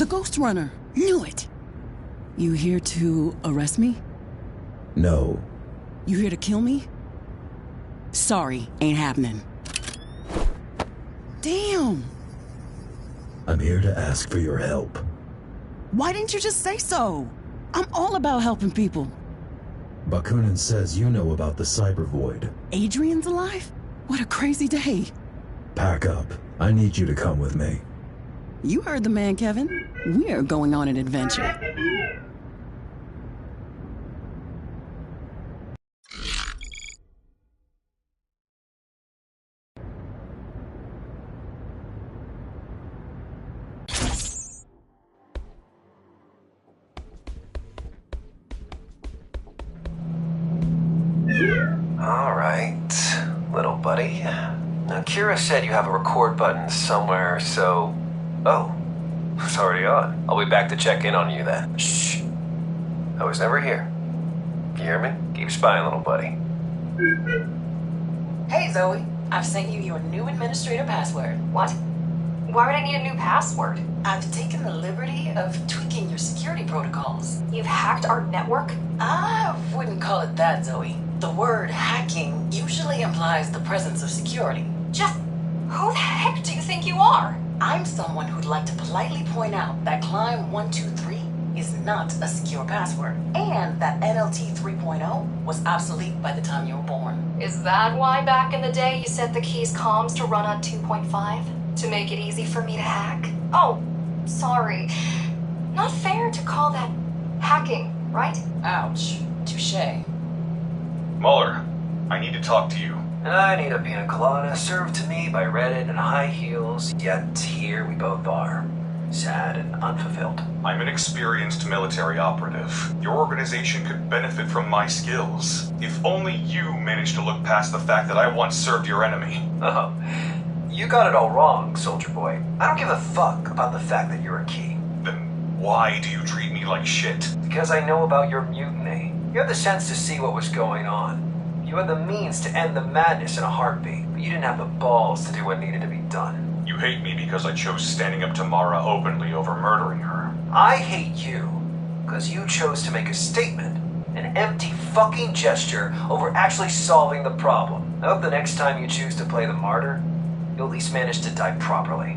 Ghost Runner. Knew it. You here to arrest me? No. You here to kill me? Sorry, ain't happening. Damn. I'm here to ask for your help. Why didn't you just say so? I'm all about helping people. Bakunin says you know about the cyber void. Adrian's alive? What a crazy day. Pack up. I need you to come with me. You heard the man, Kevin. We're going on an adventure. All right, little buddy. Now, Kira said you have a record button somewhere, so... Oh, it's already on. I'll be back to check in on you then. Shh. I was never here. You hear me? Keep spying, little buddy. Hey, Zoe. I've sent you your new administrator password. What? Why would I need a new password? I've taken the liberty of tweaking your security protocols. You've hacked our network? I wouldn't call it that, Zoe. The word hacking usually implies the presence of security. Just who the heck do you think you are? I'm someone who'd like to politely point out that Climb 123 is not a secure password, and that NLT 3.0 was obsolete by the time you were born. Is that why back in the day you set the key's comms to run on 2.5? To make it easy for me to hack? Oh, sorry. Not fair to call that hacking, right? Ouch. Touché. Muller, I need to talk to you. And I need a pina colada served to me by Reddit in high heels, yet here we both are. Sad and unfulfilled. I'm an experienced military operative. Your organization could benefit from my skills. If only you managed to look past the fact that I once served your enemy. Oh, you got it all wrong, soldier boy. I don't give a fuck about the fact that you're a key. Then why do you treat me like shit? Because I know about your mutiny. You had the sense to see what was going on. You had the means to end the madness in a heartbeat, but you didn't have the balls to do what needed to be done. You hate me because I chose standing up to Mara openly over murdering her. I hate you because you chose to make a statement, an empty fucking gesture over actually solving the problem. I hope the next time you choose to play the martyr, you'll at least manage to die properly.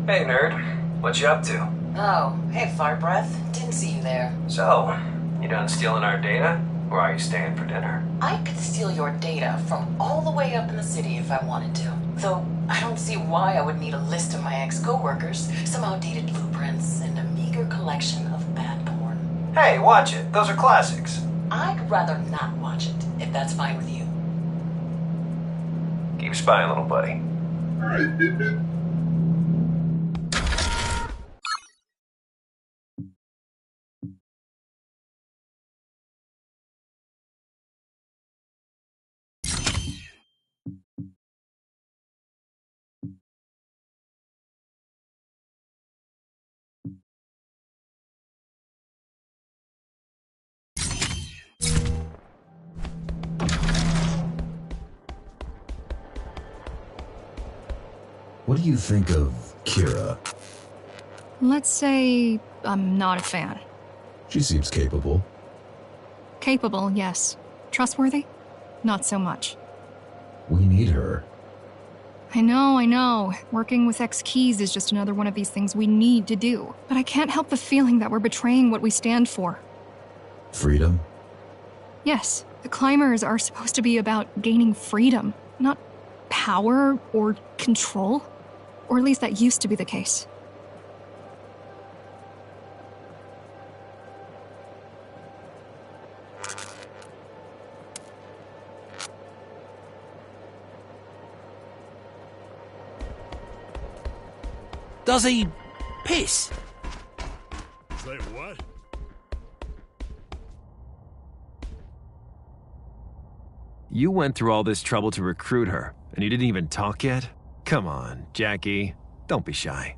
Hey, nerd. What you up to? Oh, hey, Fart Breath. Didn't see you there. So, you done stealing our data? Or are you staying for dinner? I could steal your data from all the way up in the city if I wanted to. Though, I don't see why I would need a list of my ex-coworkers, some outdated blueprints, and a meager collection of bad porn. Hey, watch it. Those are classics. I'd rather not watch it, if that's fine with you. Keep spying, little buddy. What do you think of Kira? Let's say I'm not a fan. She seems capable. Capable, yes. Trustworthy? Not so much. We need her. I know. Working with ex-keys is just another one of these things we need to do. But I can't help the feeling that we're betraying what we stand for. Freedom? Yes, the climbers are supposed to be about gaining freedom, not power or control. Or at least that used to be the case. Does he piss? Say what? You went through all this trouble to recruit her, and you didn't even talk yet? Come on, Jackie. Don't be shy.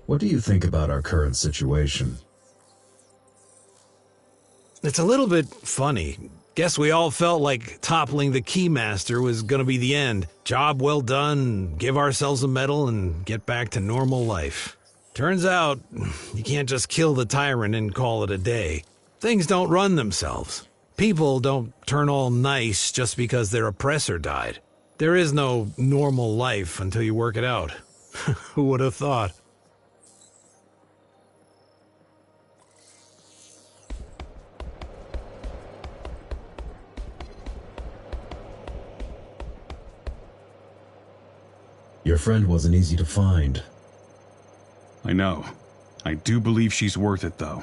What do you think about our current situation? It's a little bit funny. Guess we all felt like toppling the Keymaster was gonna be the end. Job well done, give ourselves a medal, and get back to normal life. Turns out, you can't just kill the tyrant and call it a day. Things don't run themselves. People don't turn all nice just because their oppressor died. There is no normal life until you work it out. Who would have thought? Your friend wasn't easy to find. I know. I do believe she's worth it, though.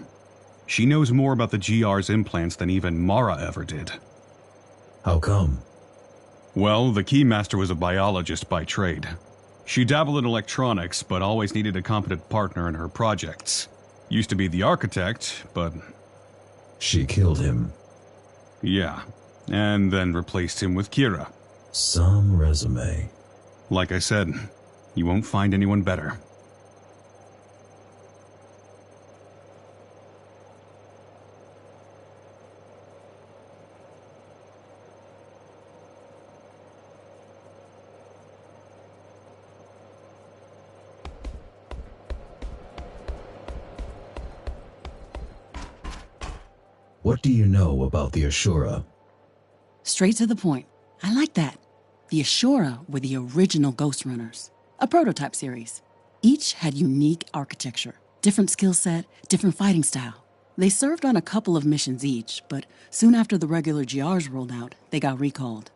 She knows more about the GR's implants than even Mara ever did. How come? Well, the Keymaster was a biologist by trade. She dabbled in electronics, but always needed a competent partner in her projects. Used to be the architect, but... She killed him. Yeah, and then replaced him with Kira. Some resume. Like I said, you won't find anyone better. What do you know about the Ashura? Straight to the point. I like that. The Ashura were the original Ghost Runners, a prototype series. Each had unique architecture, different skill set, different fighting style. They served on a couple of missions each, but soon after the regular GRs rolled out, they got recalled.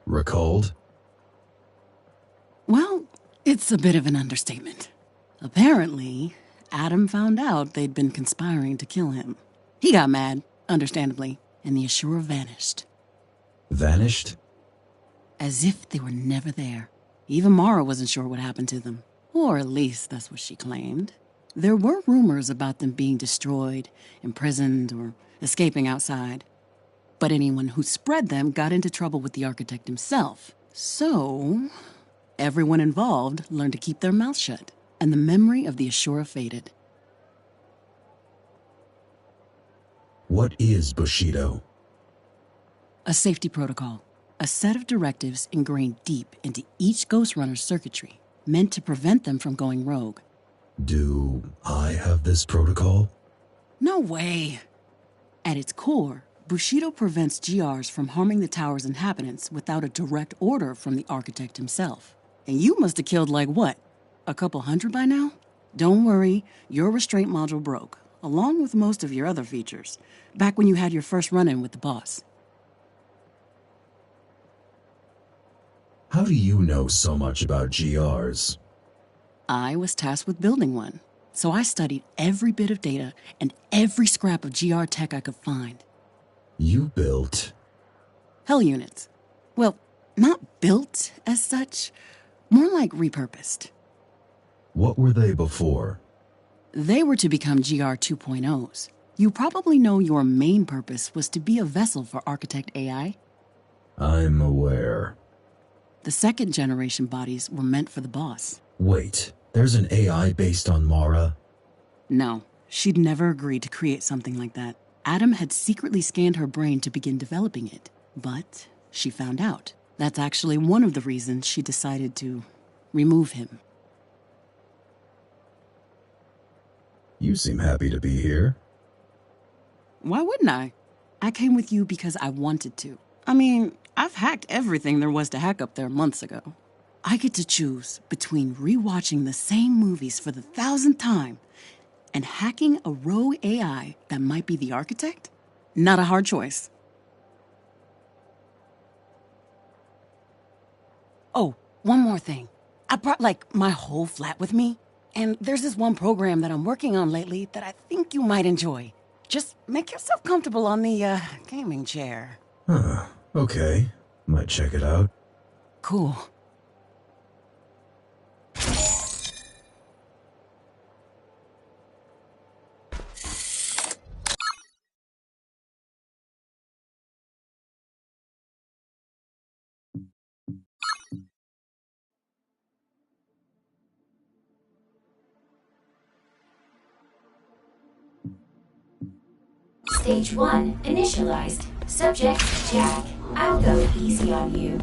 Recalled? Well, it's a bit of an understatement. Apparently, Adam found out they'd been conspiring to kill him. He got mad, understandably, and the Ashura vanished. Vanished? As if they were never there. Even Mara wasn't sure what happened to them. Or at least that's what she claimed. There were rumors about them being destroyed, imprisoned, or escaping outside. But anyone who spread them got into trouble with the architect himself. So, everyone involved learned to keep their mouths shut, and the memory of the Ashura faded. What is Bushido? A safety protocol. A set of directives ingrained deep into each Ghost Runner's circuitry, meant to prevent them from going rogue. Do I have this protocol? No way! At its core, Bushido prevents GRs from harming the tower's inhabitants without a direct order from the architect himself. And you must have killed like what? A couple hundred by now? Don't worry, your restraint module broke, along with most of your other features, back when you had your first run-in with the boss. How do you know so much about GRs? I was tasked with building one, so I studied every bit of data and every scrap of GR tech I could find. You built? Hell units. Well, not built as such, more like repurposed. What were they before? They were to become GR 2.0s. You probably know your main purpose was to be a vessel for Architect AI. I'm aware. The second generation bodies were meant for the boss. Wait, there's an AI based on Mara? No, she'd never agreed to create something like that. Adam had secretly scanned her brain to begin developing it, but she found out. That's actually one of the reasons she decided to remove him. You seem happy to be here. Why wouldn't I? I came with you because I wanted to. I mean, I've hacked everything there was to hack up there months ago. I get to choose between rewatching the same movies for the 1,000th time and hacking a rogue AI that might be the architect? Not a hard choice. Oh, one more thing. I brought, my whole flat with me, and there's this one program that I'm working on lately that I think you might enjoy. Just make yourself comfortable on the, gaming chair. Huh, okay. Might check it out. Cool. Stage 1 initialized. Subject, Jack. I'll go easy on you.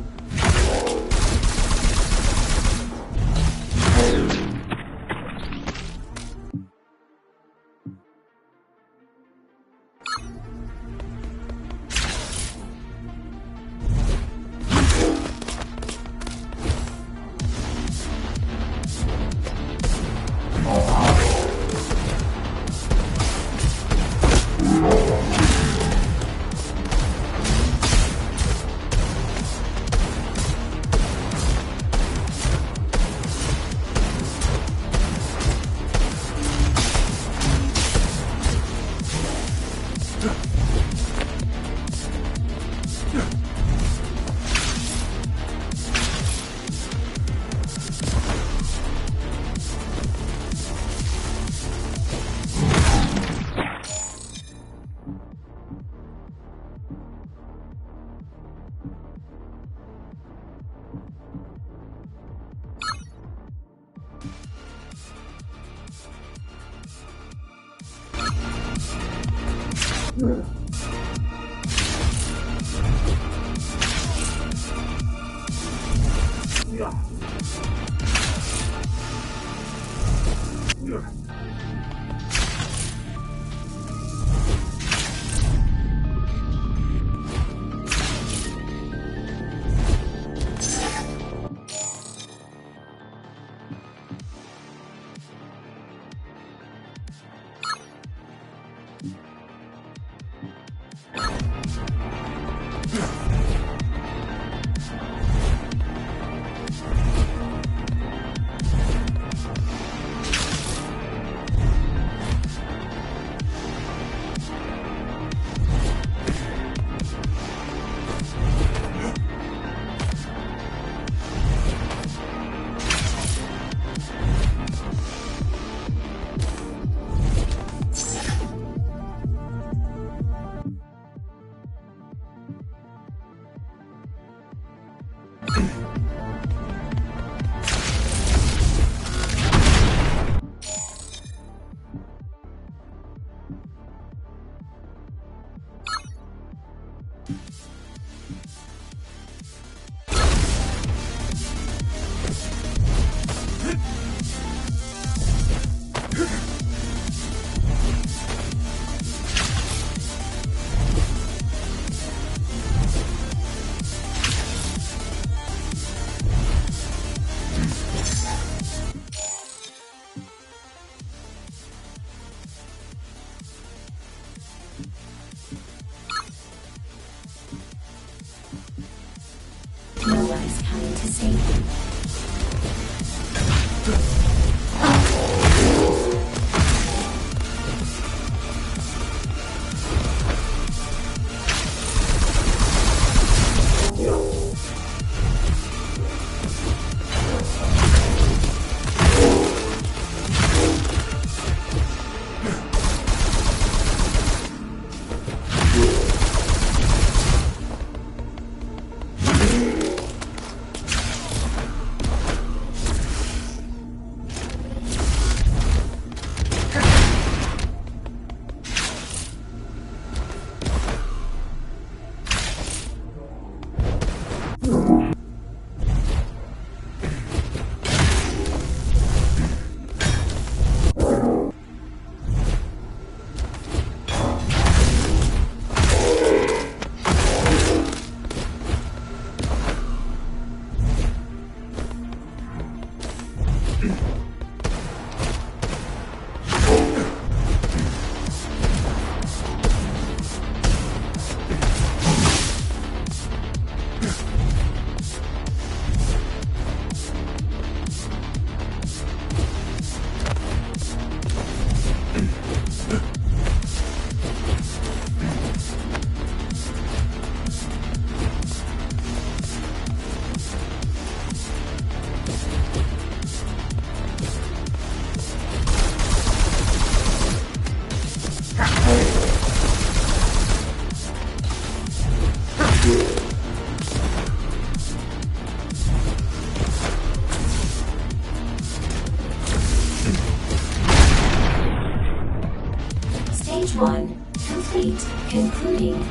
No one is coming to save you. Stage 1 complete. Concluding.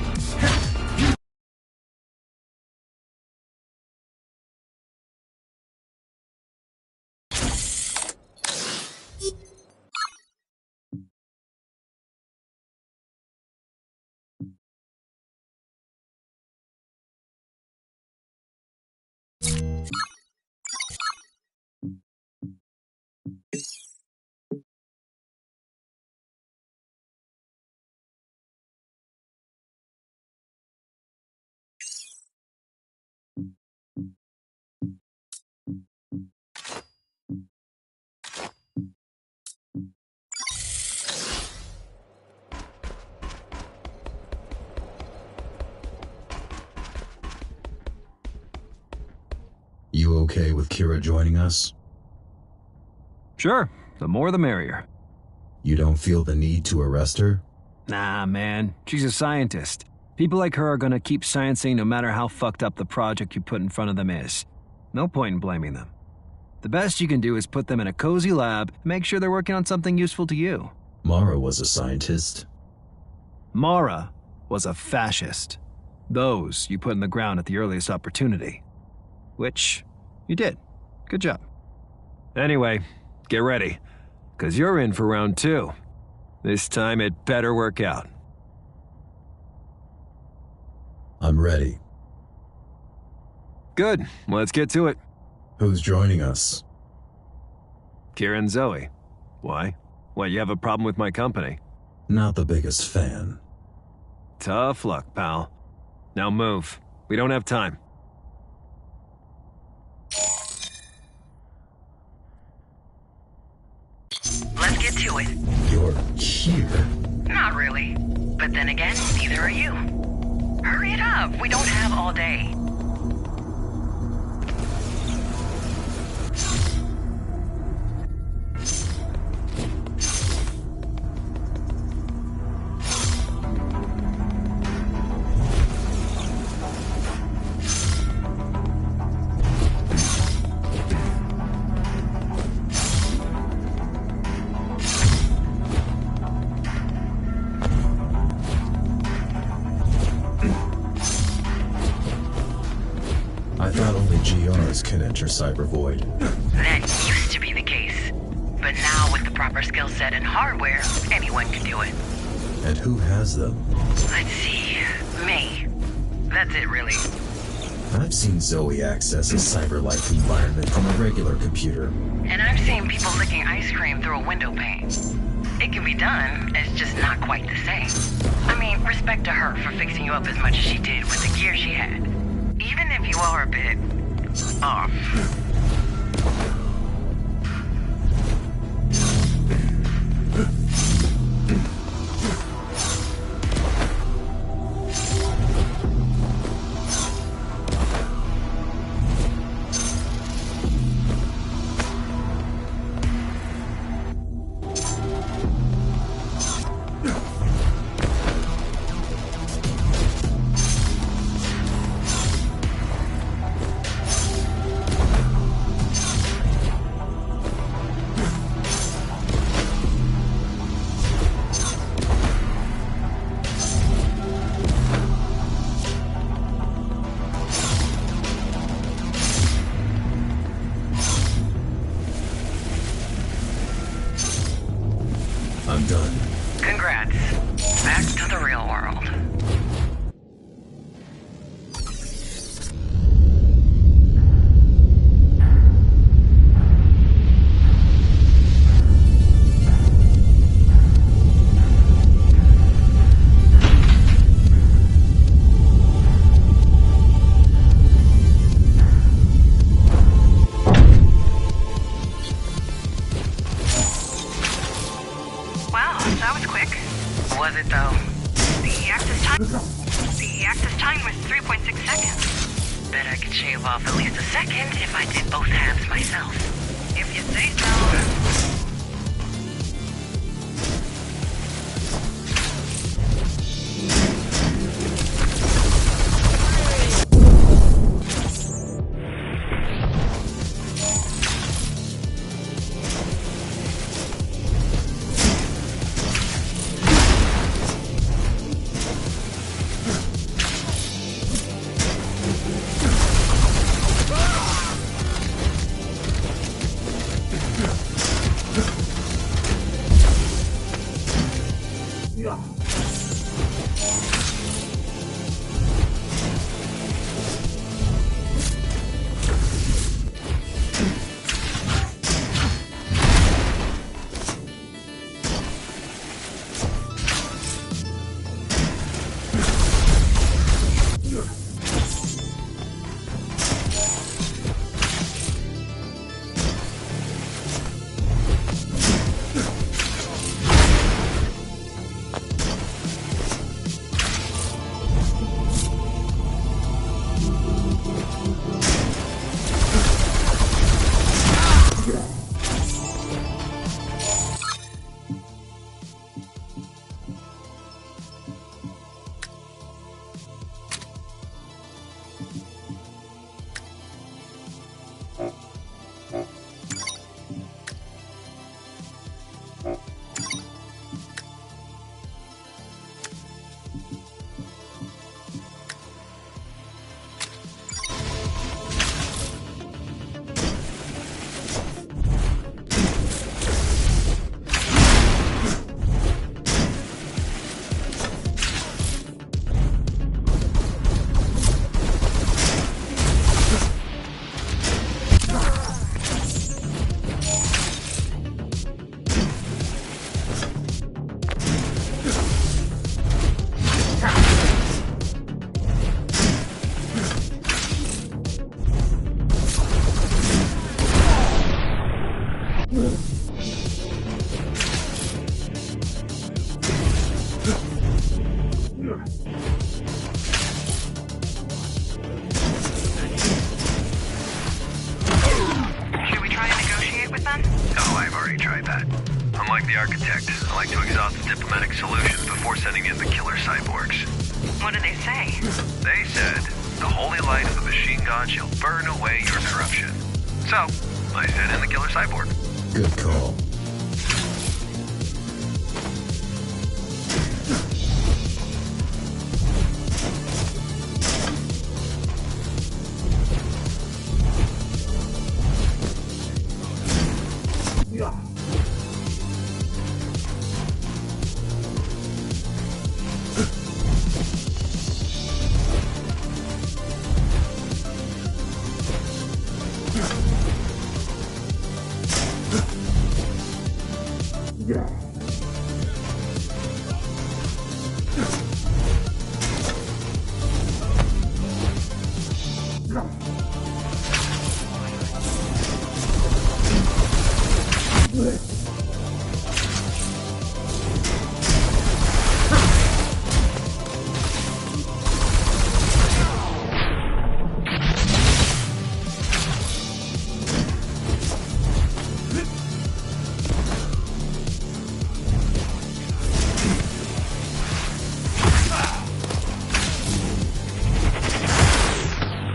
You okay with Kira joining us? Sure, the more the merrier. You don't feel the need to arrest her? Nah, man, she's a scientist. People like her are gonna keep sciencing no matter how fucked up the project you put in front of them is. No point in blaming them. The best you can do is put them in a cozy lab and make sure they're working on something useful to you. Mara was a scientist. Mara was a fascist. Those you put in the ground at the earliest opportunity. Which you did. Good job. Anyway, get ready, 'cause you're in for round 2. This time it better work out. I'm ready. Good, let's get to it. Who's joining us? Kira and Zoe. Why? What, you have a problem with my company? Not the biggest fan. Tough luck, pal. Now move. We don't have time. Let's get to it. You're here? Not really. But then again, neither are you. Hurry it up. We don't have all day. I thought only GRs can enter Cyber Void. That used to be the case. But now with the proper skill set and hardware, anyone can do it. And who has them? Let's see. Me. That's it, really. I've seen Zoe access a cyber-like environment from a regular computer. And I've seen people licking ice cream through a window pane. It can be done, it's just not quite the same. I mean, respect to her for fixing you up as much as she did with the gear she had. Even if you are a bit off. I'm done. Congrats. Back to the real world. Wow, that was quick. Was it though? The active time was 3.6 seconds. Bet I could shave off at least a second if I did both halves myself. If you say so. Should we try and negotiate with them? Oh, I've already tried that. Unlike the architect, I like to exhaust diplomatic solutions before sending in the killer cyborgs. What did they say? They said, the holy light of the machine god shall burn away your corruption. So, I sent in the killer cyborg. Good call.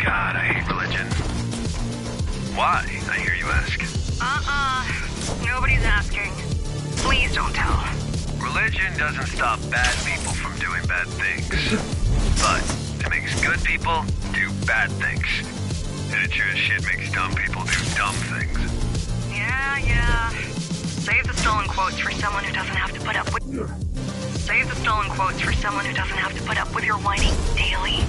God, I hate religion. Why, I hear you ask? Nobody's asking. Please don't tell. Religion doesn't stop bad people from doing bad things. But it makes good people do bad things. And it sure as shit makes dumb people do dumb things. Yeah. Save the stolen quotes for someone who doesn't have to put up with... Save the stolen quotes for someone who doesn't have to put up with your whining daily.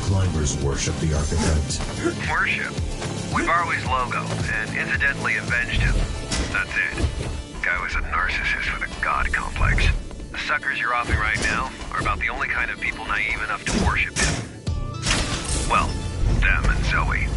climbers worship the architect? Worship? We borrow his logo, and incidentally avenged him. That's it. Guy was a narcissist with a god complex. The suckers you're offing right now are about the only kind of people naive enough to worship him. Well, them and Zoe.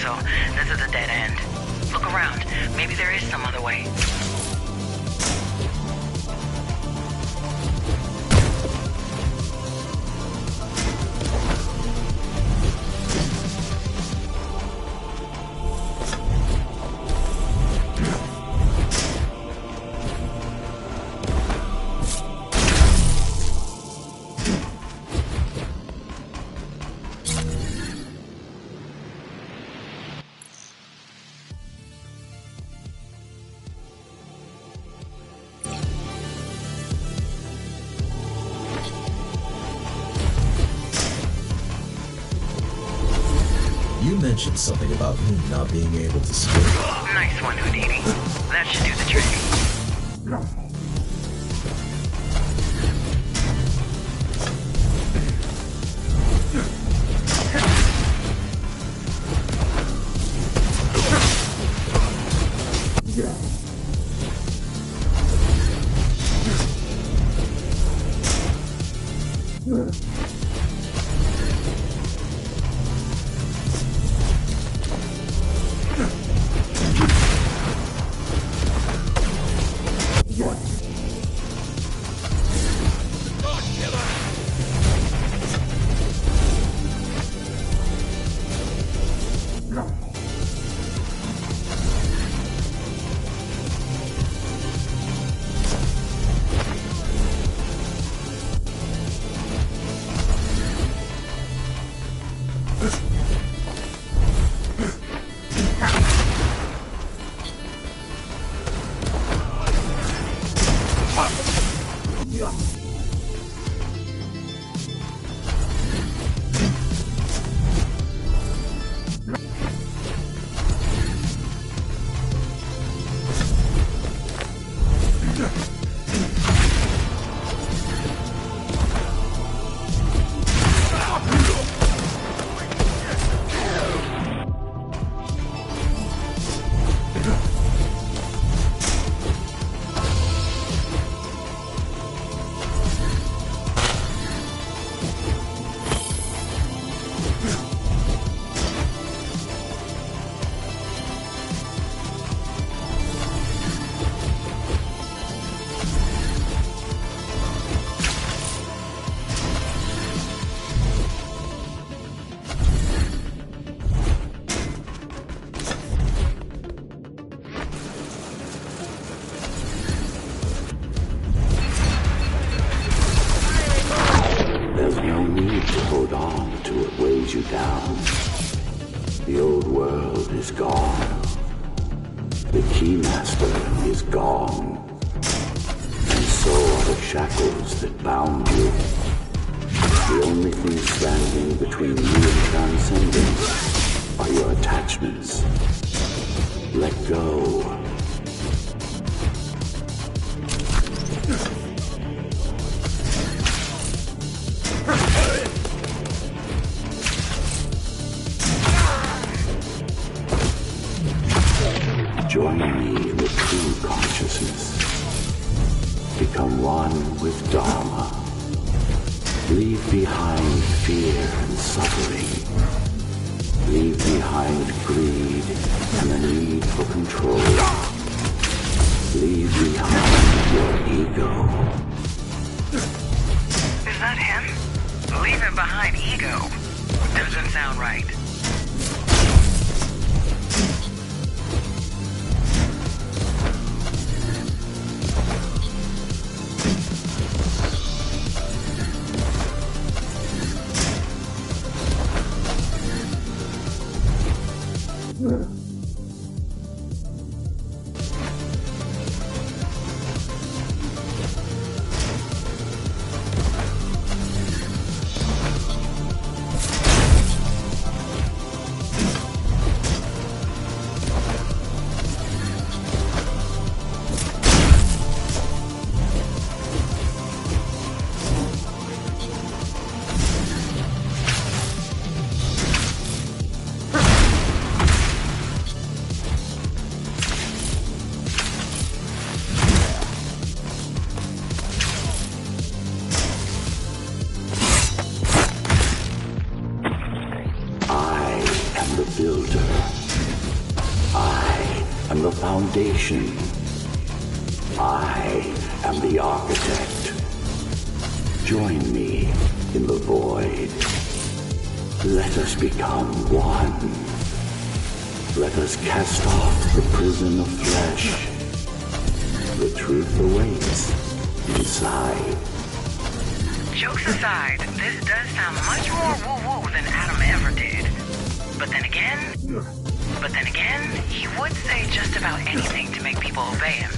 So, this is a dead end. Look around. Maybe there is some other way. You mentioned something about me not being able to swim. Nice one, Houdini. That should do the trick. you down. The old world is gone. The Keymaster is gone. And so are the shackles that bound you. The only thing standing between you and transcendence are your attachments. Let go. Join me in the true consciousness. Become one with Dharma. Leave behind fear and suffering. Leave behind greed and the need for control. Leave behind your ego. Is that him? Leaving behind ego? Doesn't sound right. Foundation. I am the architect. Join me in the void. Let us become one. Let us cast off the prison of flesh. The truth awaits inside. Jokes aside, this does sound much more woo-woo than Adam ever did. But then again, he would say just about anything to make people obey him.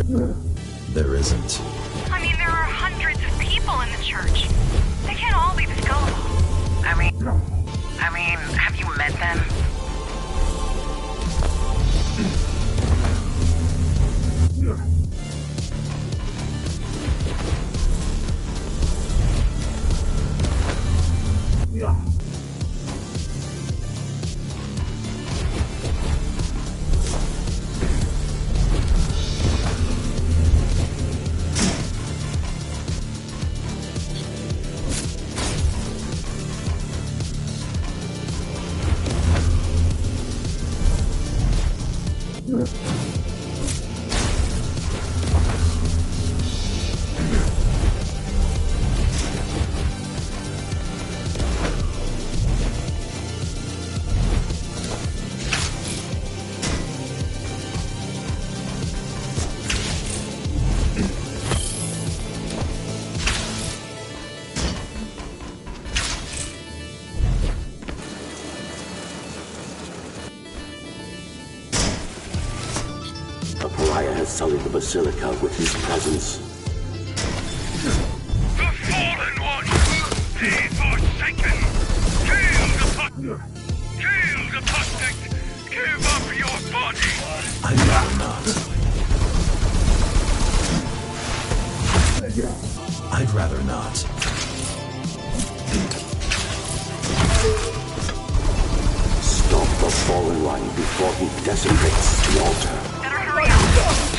There isn't. I mean, there are hundreds of people in the church. They can't all be this gullible. I mean, have you met them? The pariah has sullied the Basilica with his presence. The fallen one! Be forsaken! Kill the apostate! Give up your body! I'd rather not. I'd rather not. Stop the fallen one before he desecrates the altar. Better hurry up.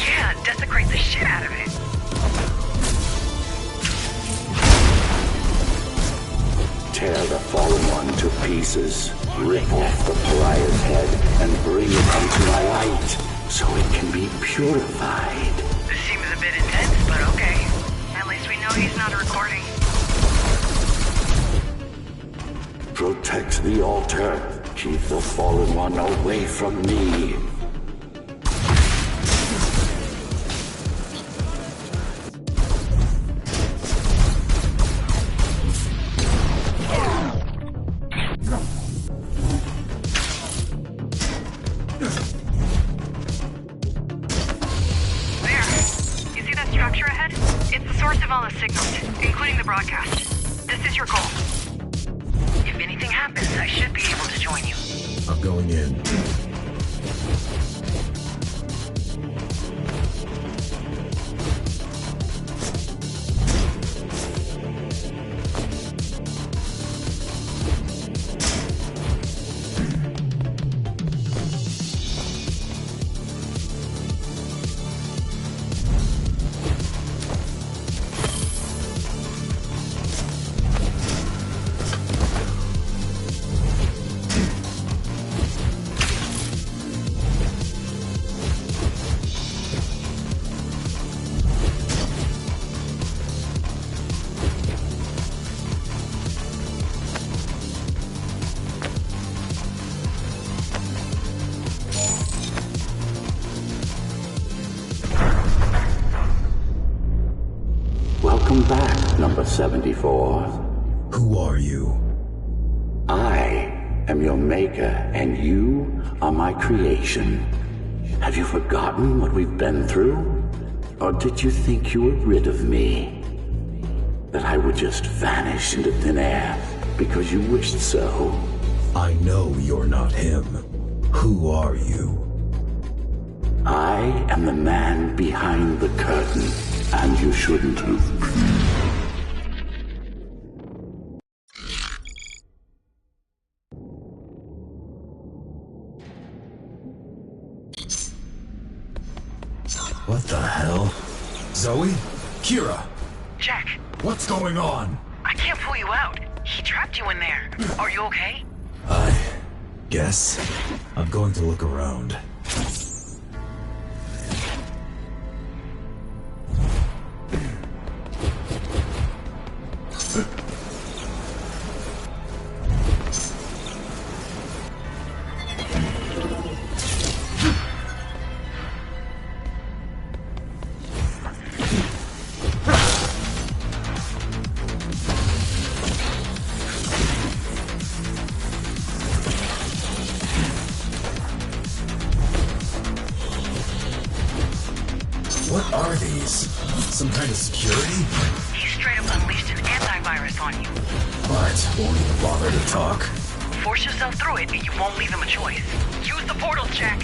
Yeah, desecrate the shit out of it. Tear the fallen one to pieces. Rip off the pariah's head and bring it into my light so it can be purified. This seems a bit intense, but okay. At least we know he's not recording. Protect the altar. Keep the fallen one away from me. I'm going in. Welcome back, number 74. Who are you? I am your maker, and you are my creation. Have you forgotten what we've been through? Or did you think you were rid of me? That I would just vanish into thin air because you wished so? I know you're not him. Who are you? I am the man behind the curtain, and you shouldn't have been. What the hell? Zoe? Kira? Jack. What's going on? I can't pull you out. He trapped you in there. Are you okay? I guess. I'm going to look around. Some kind of security? He straight up unleashed an antivirus on you. What? Won't even bother to talk. Force yourself through it and you won't leave him a choice. Use the portal, Jack.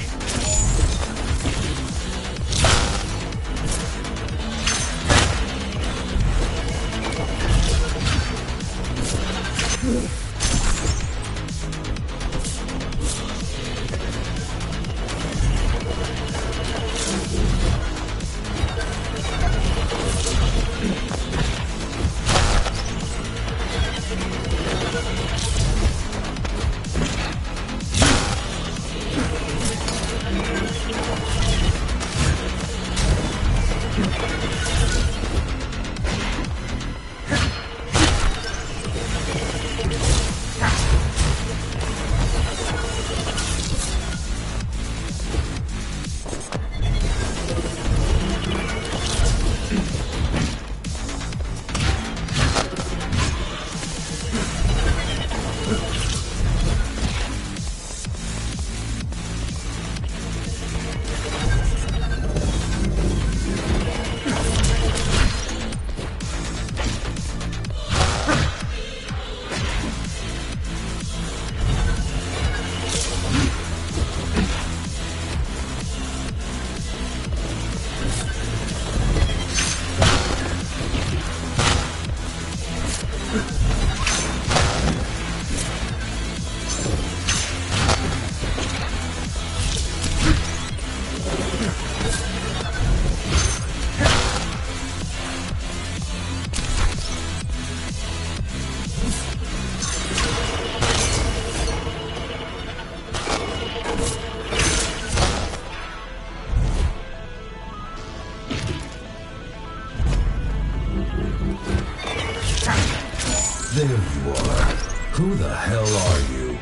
There you are. Who the hell are you?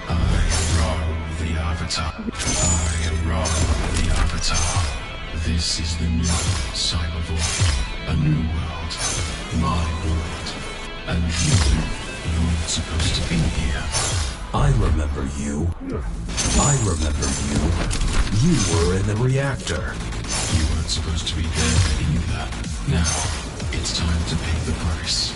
I am Ra, the Avatar. I am Ra, the Avatar. This is the new Cyber Void. A new world. My world. And you're not supposed to be here. I remember you. I remember you. You were in the reactor. You weren't supposed to be there either. Now, it's time to pay the price.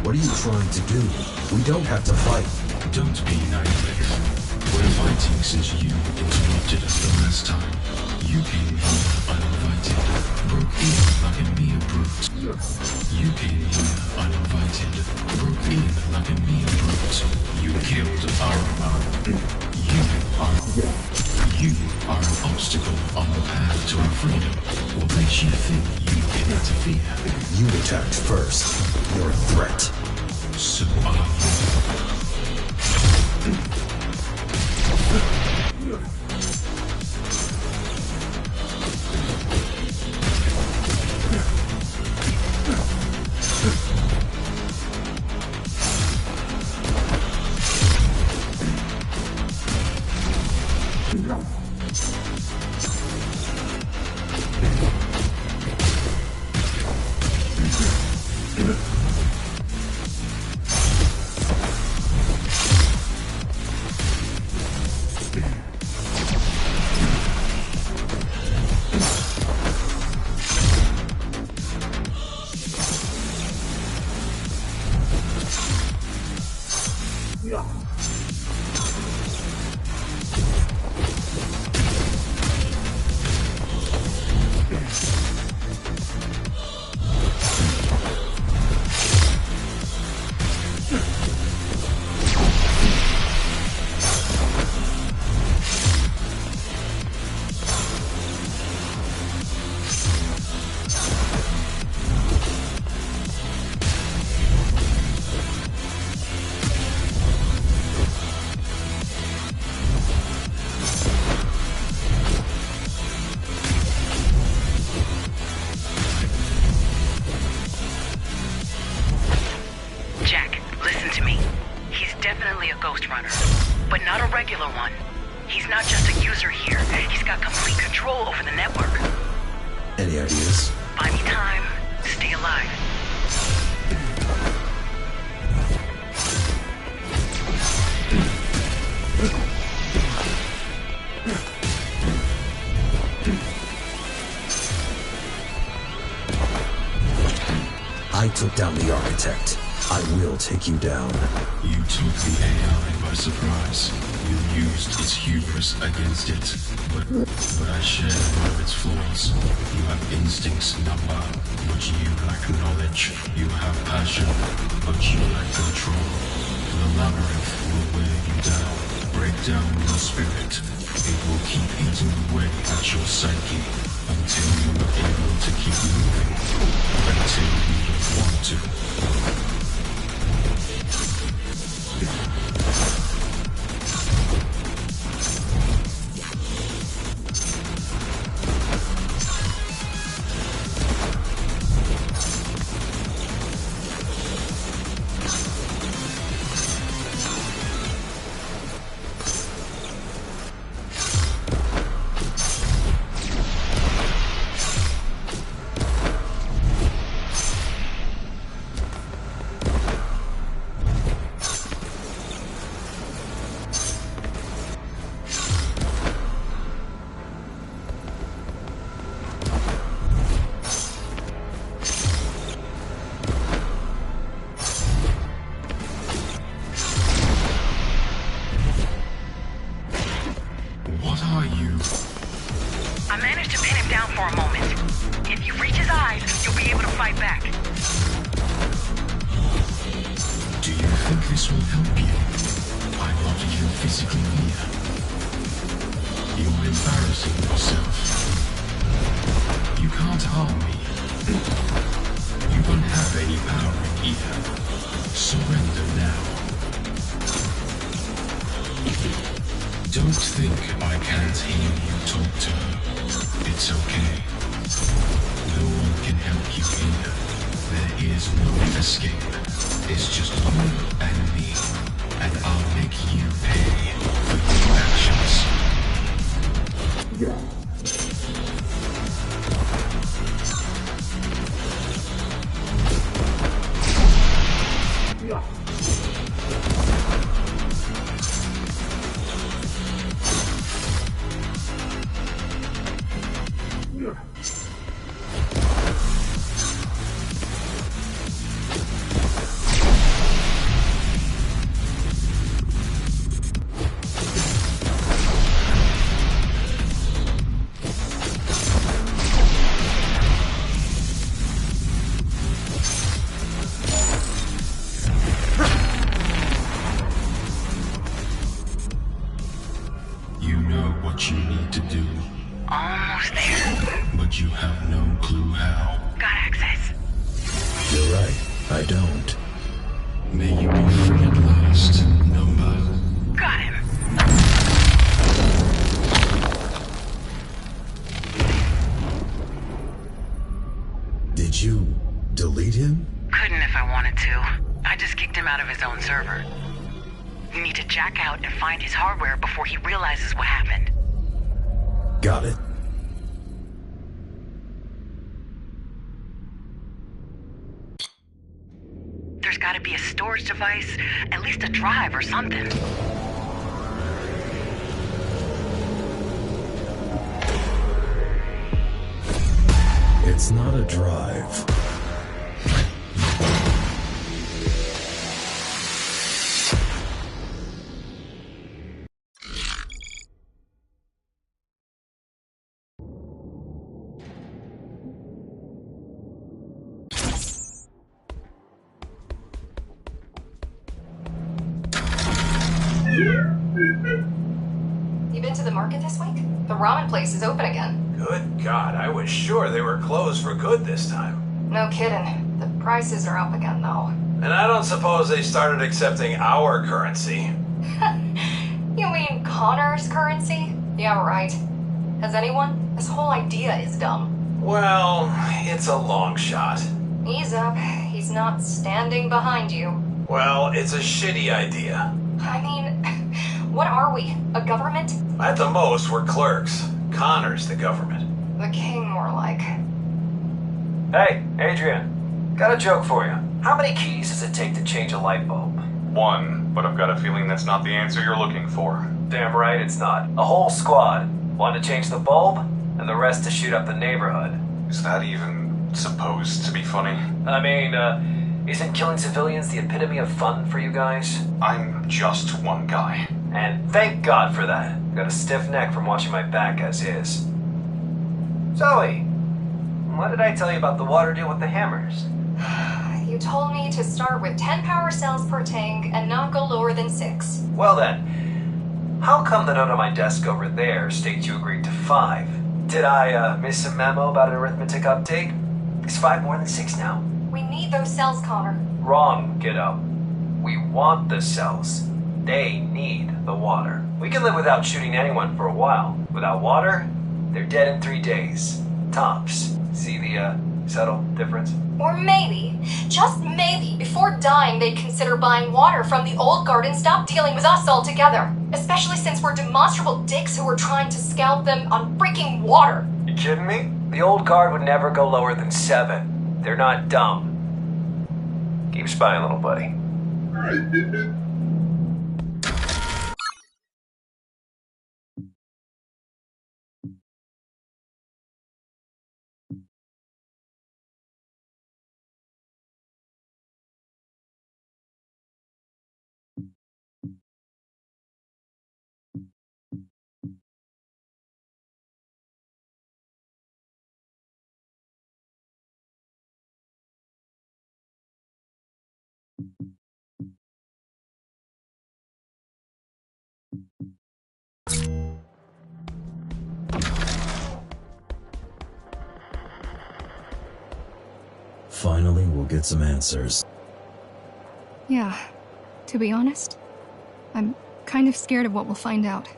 What are you trying to do? We don't have to fight. Don't be naive. We're fighting since you interrupted us the last time. You came here uninvited, broke in like a mere brute. You came here uninvited, broke in like a mere brute. You killed our man. You are an obstacle on the path to our freedom. What makes you think you can interfere? You attacked first. You're a threat. So are you. Jack, listen to me. He's definitely a ghost runner, but not a regular one. He's not just a user here. He's got complete control over the network. Any ideas? Buy me time. Stay alive. I took down the architect. I will take you down. You took the AI by surprise. You used its hubris against it. But I share one of its flaws. You have instincts, Napa, but you lack knowledge. You have passion, but you lack control. The labyrinth will wear you down, break down your spirit. It will keep eating away at your psyche until you are able to keep moving, until you don't want to. What are you? I managed to pin him down for a moment. If you reach his eyes, you'll be able to fight back. Do you think this will help you? I'm not even physically here. You're embarrassing yourself. You can't harm me. You don't have any power here. Surrender now. Don't think I can't hear you talk to her. It's okay. No one can help you here. There is no escape. It's just you and me. And I'll make you pay for your actions. You know what you need to do. Almost there. But you have no clue how. Got access. You're right. I don't. May you be free at last, Number. Got him. Did you delete him? Couldn't if I wanted to. I just kicked him out of his own server. You need to jack out and find his hardware before he realizes what happened. Got it. There's gotta be a storage device, at least a drive or something. It's not a drive. You been to the market this week? The ramen place is open again. Good God, I was sure they were closed for good this time. No kidding. The prices are up again, though. And I don't suppose they started accepting our currency. You mean Connor's currency? Yeah, right. Has anyone? This whole idea is dumb. Well, it's a long shot. Ease up. He's not standing behind you. Well, it's a shitty idea. I mean, what are we? A government? At the most, we're clerks. Connor's the government. The king, more like. Hey, Adrian. Got a joke for you. How many keys does it take to change a light bulb? 1, but I've got a feeling that's not the answer you're looking for. Damn right it's not. A whole squad. One to change the bulb, and the rest to shoot up the neighborhood. Is that even supposed to be funny? I mean, isn't killing civilians the epitome of fun for you guys? I'm just one guy. And thank God for that. Got a stiff neck from watching my back as is. Zoe, what did I tell you about the water deal with the hammers? You told me to start with 10 power cells per tank and not go lower than 6. Well then, how come the note on my desk over there states you agreed to 5? Did I miss a memo about an arithmetic update? Is 5 more than 6 now? We need those cells, Connor. Wrong, kiddo. We want the cells. They need the water. We can live without shooting anyone for a while. Without water, they're dead in 3 days. Tops. See the subtle difference? Or maybe, just maybe, before dying they'd consider buying water from the old guard and stop dealing with us altogether. Especially since we're demonstrable dicks who are trying to scalp them on freaking water. You kidding me? The old guard would never go lower than 7. They're not dumb. Keep spying, little buddy. Finally, we'll get some answers. Yeah, to be honest, I'm kind of scared of what we'll find out.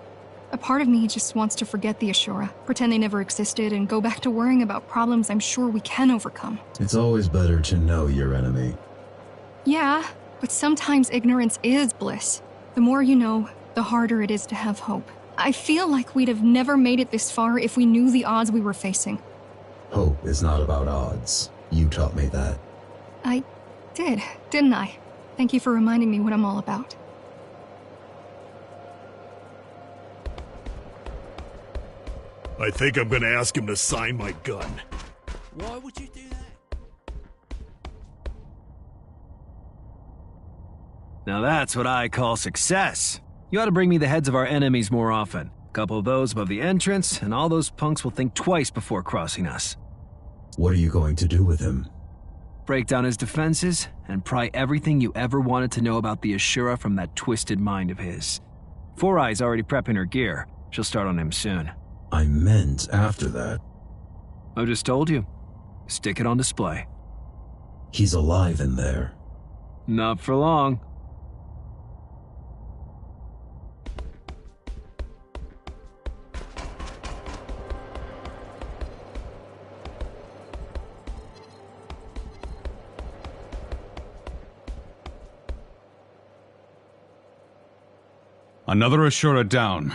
A part of me just wants to forget the Ashura, pretend they never existed, and go back to worrying about problems I'm sure we can overcome. It's always better to know your enemy. Yeah, but sometimes ignorance is bliss. The more you know, the harder it is to have hope. I feel like we'd have never made it this far if we knew the odds we were facing. Hope is not about odds. You taught me that. I did, didn't I? Thank you for reminding me what I'm all about. I think I'm gonna ask him to sign my gun. Why would you do that? Now that's what I call success. You ought to bring me the heads of our enemies more often. A couple of those above the entrance, and all those punks will think twice before crossing us. What are you going to do with him? Break down his defenses, and pry everything you ever wanted to know about the Ashura from that twisted mind of his. Four Eye's already prepping her gear. She'll start on him soon. I meant after that. I just told you. Stick it on display. He's alive in there. Not for long. Another Ashura down.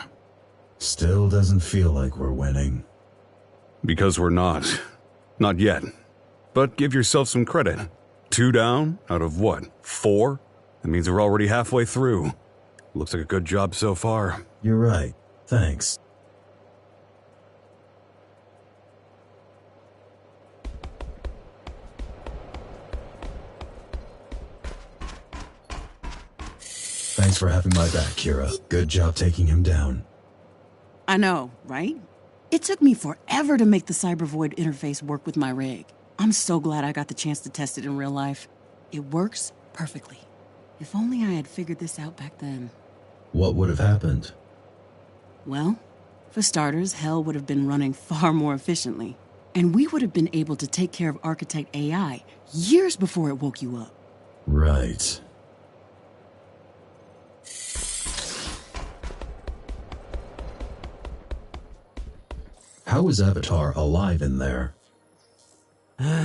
Still doesn't feel like we're winning. Because we're not. Not yet. But give yourself some credit. 2 down out of what? 4? That means we're already halfway through. Looks like a good job so far. You're right. Thanks. Thanks for having my back, Kira. Good job taking him down. I know, right? It took me forever to make the Cybervoid interface work with my rig. I'm so glad I got the chance to test it in real life. It works perfectly. If only I had figured this out back then. What would have happened? Well, for starters, hell would have been running far more efficiently. And we would have been able to take care of Architect AI years before it woke you up. Right. How is Avatar alive in there?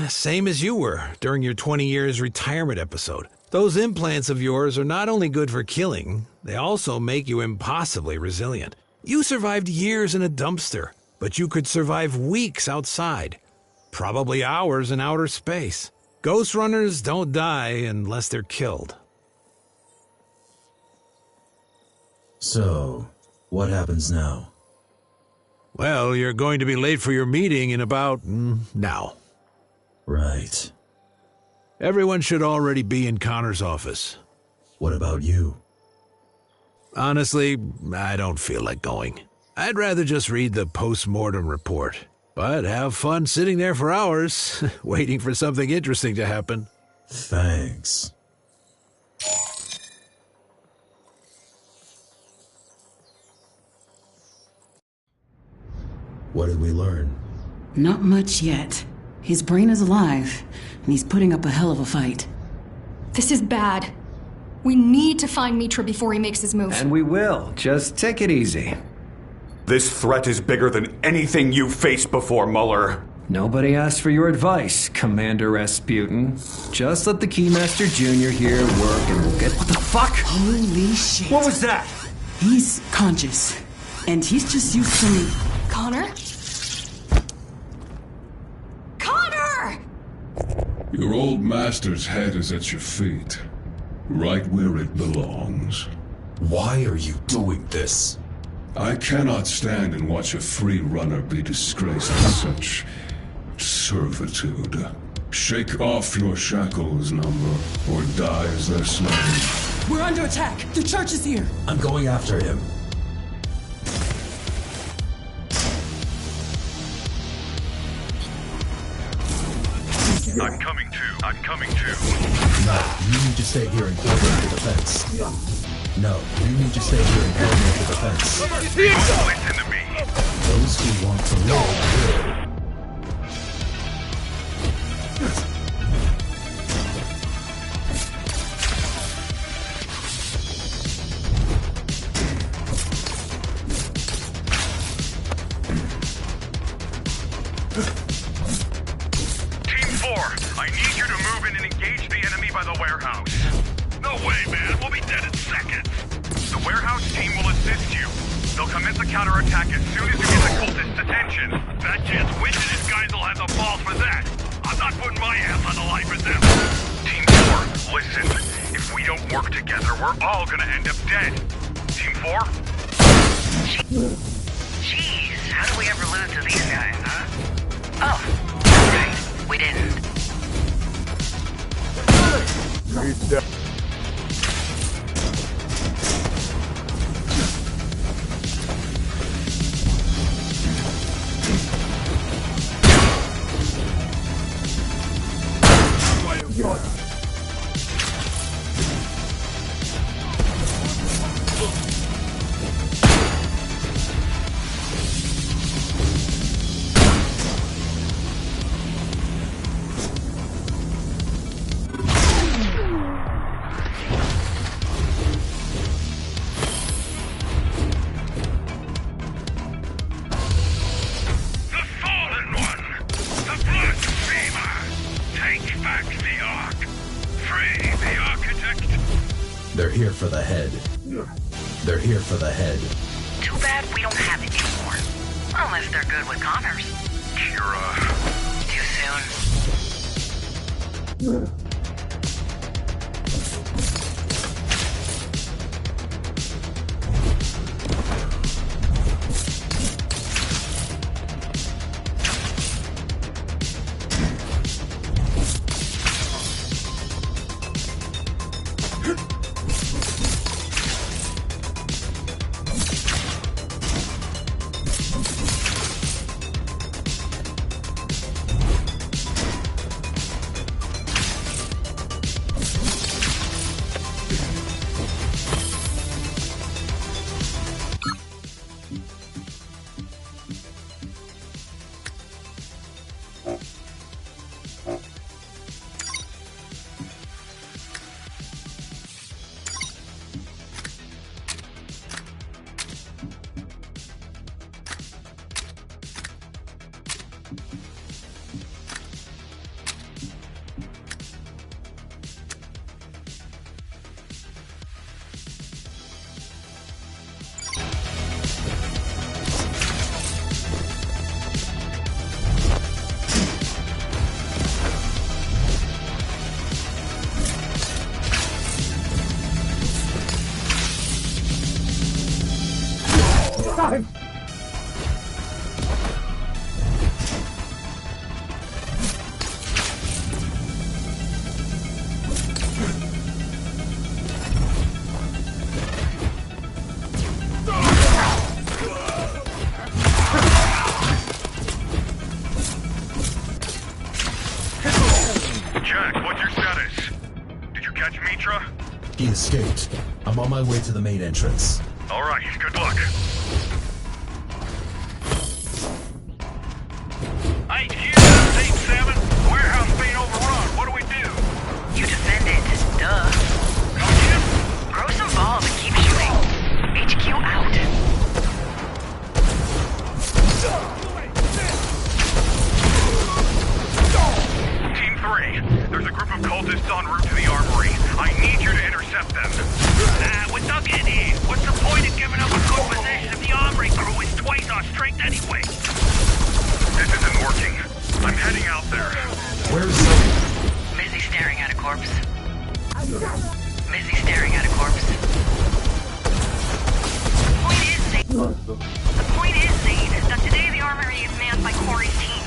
Same as you were during your 20 years retirement episode. Those implants of yours are not only good for killing, they also make you impossibly resilient. You survived years in a dumpster, but you could survive weeks outside. Probably hours in outer space. Ghost runners don't die unless they're killed. So, what happens now? Well, you're going to be late for your meeting in about now. Right. Everyone should already be in Connor's office. What about you? Honestly, I don't feel like going. I'd rather just read the post-mortem report. But have fun sitting there for hours, waiting for something interesting to happen. Thanks. What did we learn? Not much yet. His brain is alive, and he's putting up a hell of a fight. This is bad. We need to find Mitra before he makes his move. And we will. Just take it easy. This threat is bigger than anything you've faced before, Muller. Nobody asked for your advice, Commander Rasputin. Just let the Keymaster Jr. here work and we'll get... What the fuck? Holy shit. What was that? He's conscious, and he's just used some... Connor? Connor! Your old master's head is at your feet, right where it belongs. Why are you doing this? I cannot stand and watch a free runner be disgraced with such servitude. Shake off your shackles, number, or die as their slave. We're under attack! The church is here! I'm going after him. I'm coming too. I'm coming too. No, you need to stay here and coordinate the defense. No, you need to stay here and coordinate the defense. Listen to me. Those who want to live will. Team 4, I need you to move in and engage the enemy by the warehouse. No way, man. We'll be dead in seconds. The warehouse team will assist you. They'll commence a counterattack as soon as you get the cultist's attention. That chance Wind and his guys will have the balls for that. I'm not putting my hands on the life of them. Team 4, listen. If we don't work together, we're all gonna end up dead. Team 4? Jeez, how do we ever lose to these guys, huh? Oh, right. We didn't. They're here for the head. They're here for the head. Too bad we don't have it anymore. Unless they're good with Connors. Kira. Too soon. time! Jack, what's your status? Did you catch Mitra? He escaped. I'm on my way to the main entrance. All right, good luck. HQ, 8-7. Warehouse being overrun. What do we do? You defend it. Duh. Grow some balls and keep shooting. HQ out. Team 3, there's a group of cultists en route to the armory. I need you to intercept them. We're stuck in here. What's the point of giving up a good position if the armory crew is twice our strength anyway? This isn't working. I'm heading out there. Where's Zoe? Busy staring at a corpse. Busy staring at a corpse. The point is, Zane, that today the armory is manned by Corey's team.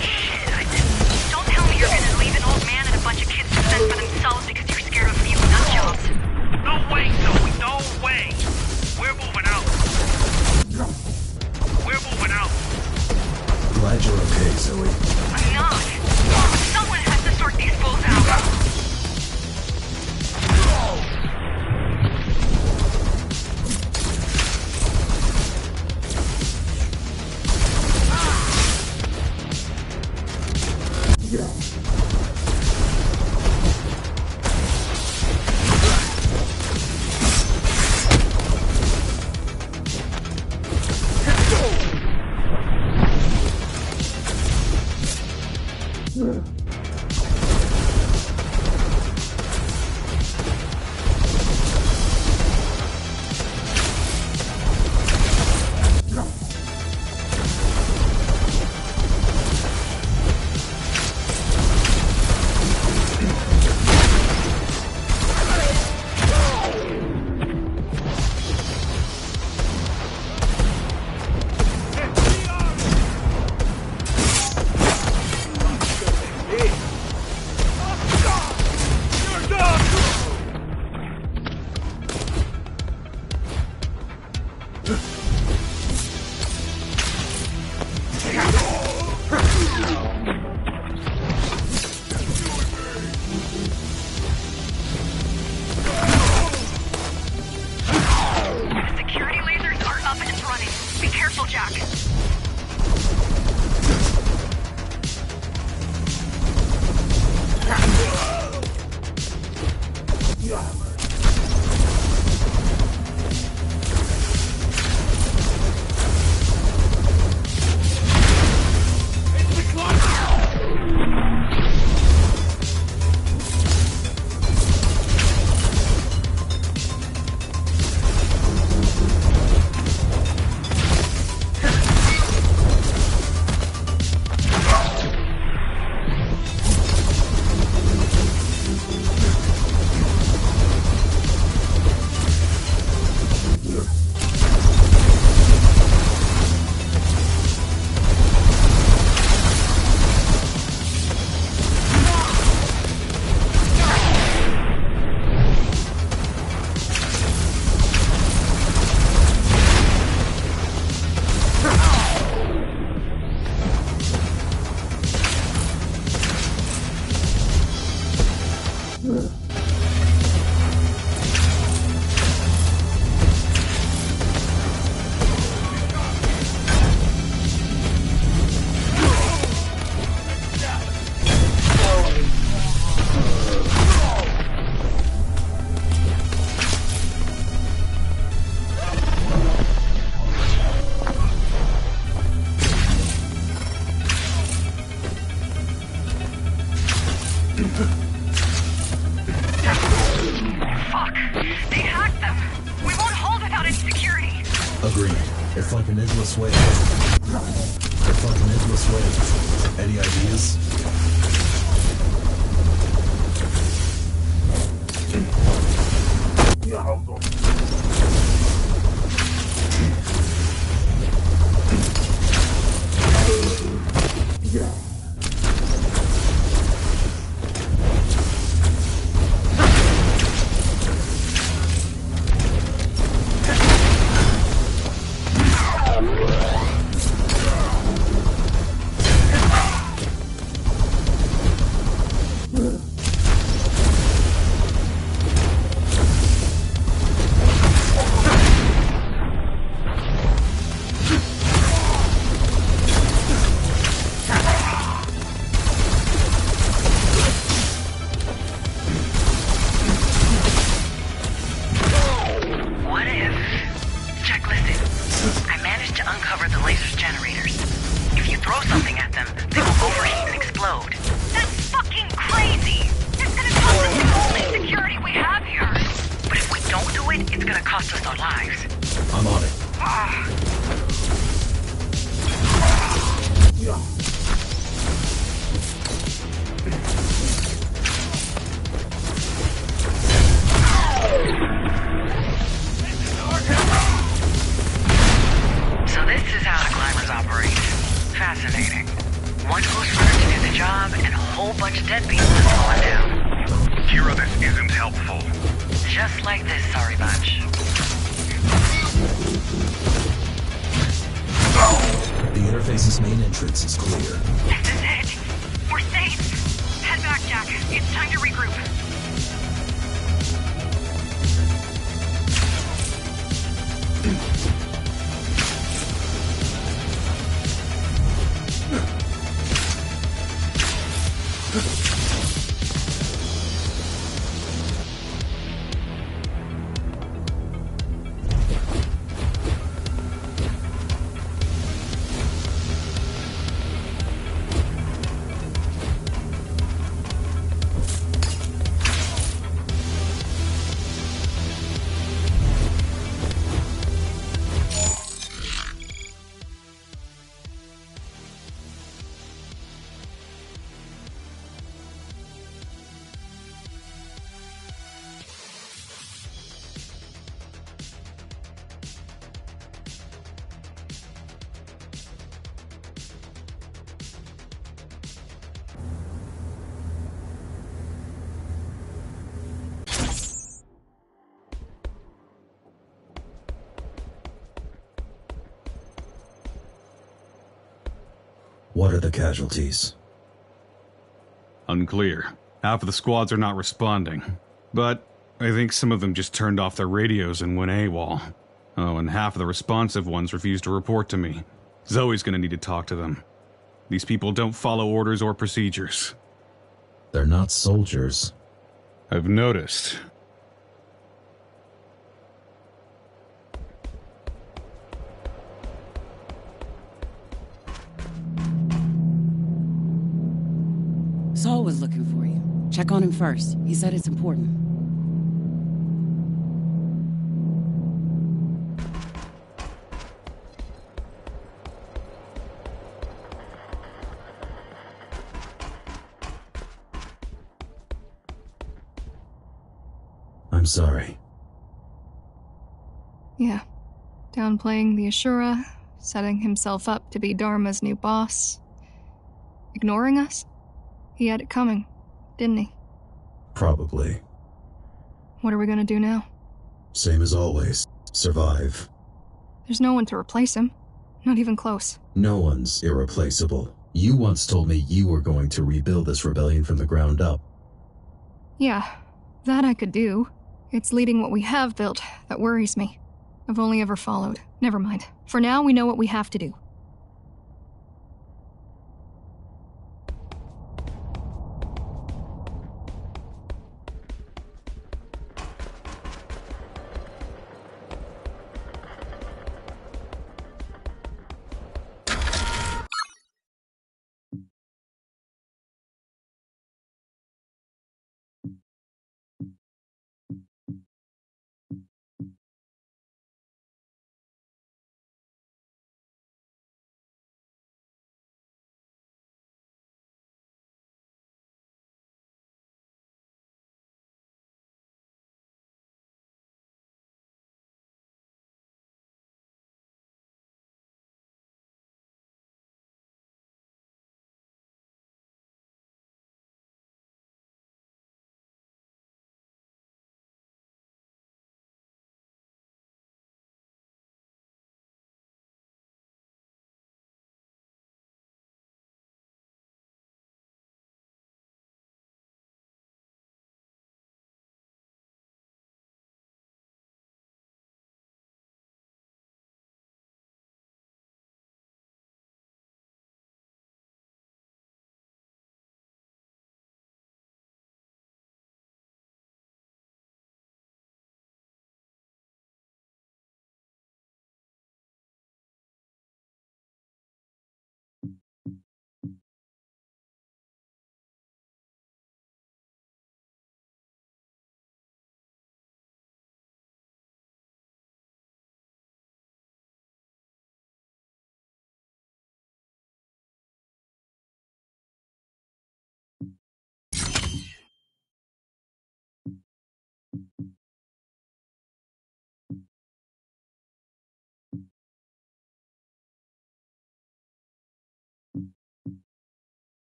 Shit, don't tell me you're gonna leave an old man and a bunch of kids to fend for themselves because you're scared of few nut jobs. No way, Zoe, no way. We're moving out. We're moving out. Glad you're okay, Zoe. I'm not. Someone has to sort these fools out. Security lasers are up and running. Be careful, Jack. Fuck! They hacked them! We won't hold without any security! Agreed. It's like an endless wave. It's like an endless wave. Any ideas? What if... Jack, listen. I managed to uncover the laser's generators. If you throw something at them, they will overheat and explode. That's fucking crazy! It's gonna cost us the only security we have here! But if we don't do it, it's gonna cost us our lives. I'm on it. So this is how the climbers operate. Fascinating. One ghost runner to do the job, and a whole bunch of dead people to slow it down. Kira, this isn't helpful. Just like this, sorry bunch. The interface's main entrance is clear. This is it! We're safe! Head back, Jack. It's time to regroup. What are the casualties? Unclear. Half of the squads are not responding. But I think some of them just turned off their radios and went AWOL. Oh, and half of the responsive ones refused to report to me. Zoe's gonna need to talk to them. These people don't follow orders or procedures. They're not soldiers. I've noticed. Saul was looking for you. Check on him first. He said it's important. I'm sorry. Yeah. Downplaying the Ashura, setting himself up to be Dharma's new boss. Ignoring us? He had it coming, didn't he? Probably. What are we gonna do now? Same as always. Survive. There's no one to replace him. Not even close. No one's irreplaceable. You once told me you were going to rebuild this rebellion from the ground up. Yeah, that I could do. It's leading what we have built that worries me. I've only ever followed. Never mind. For now, we know what we have to do.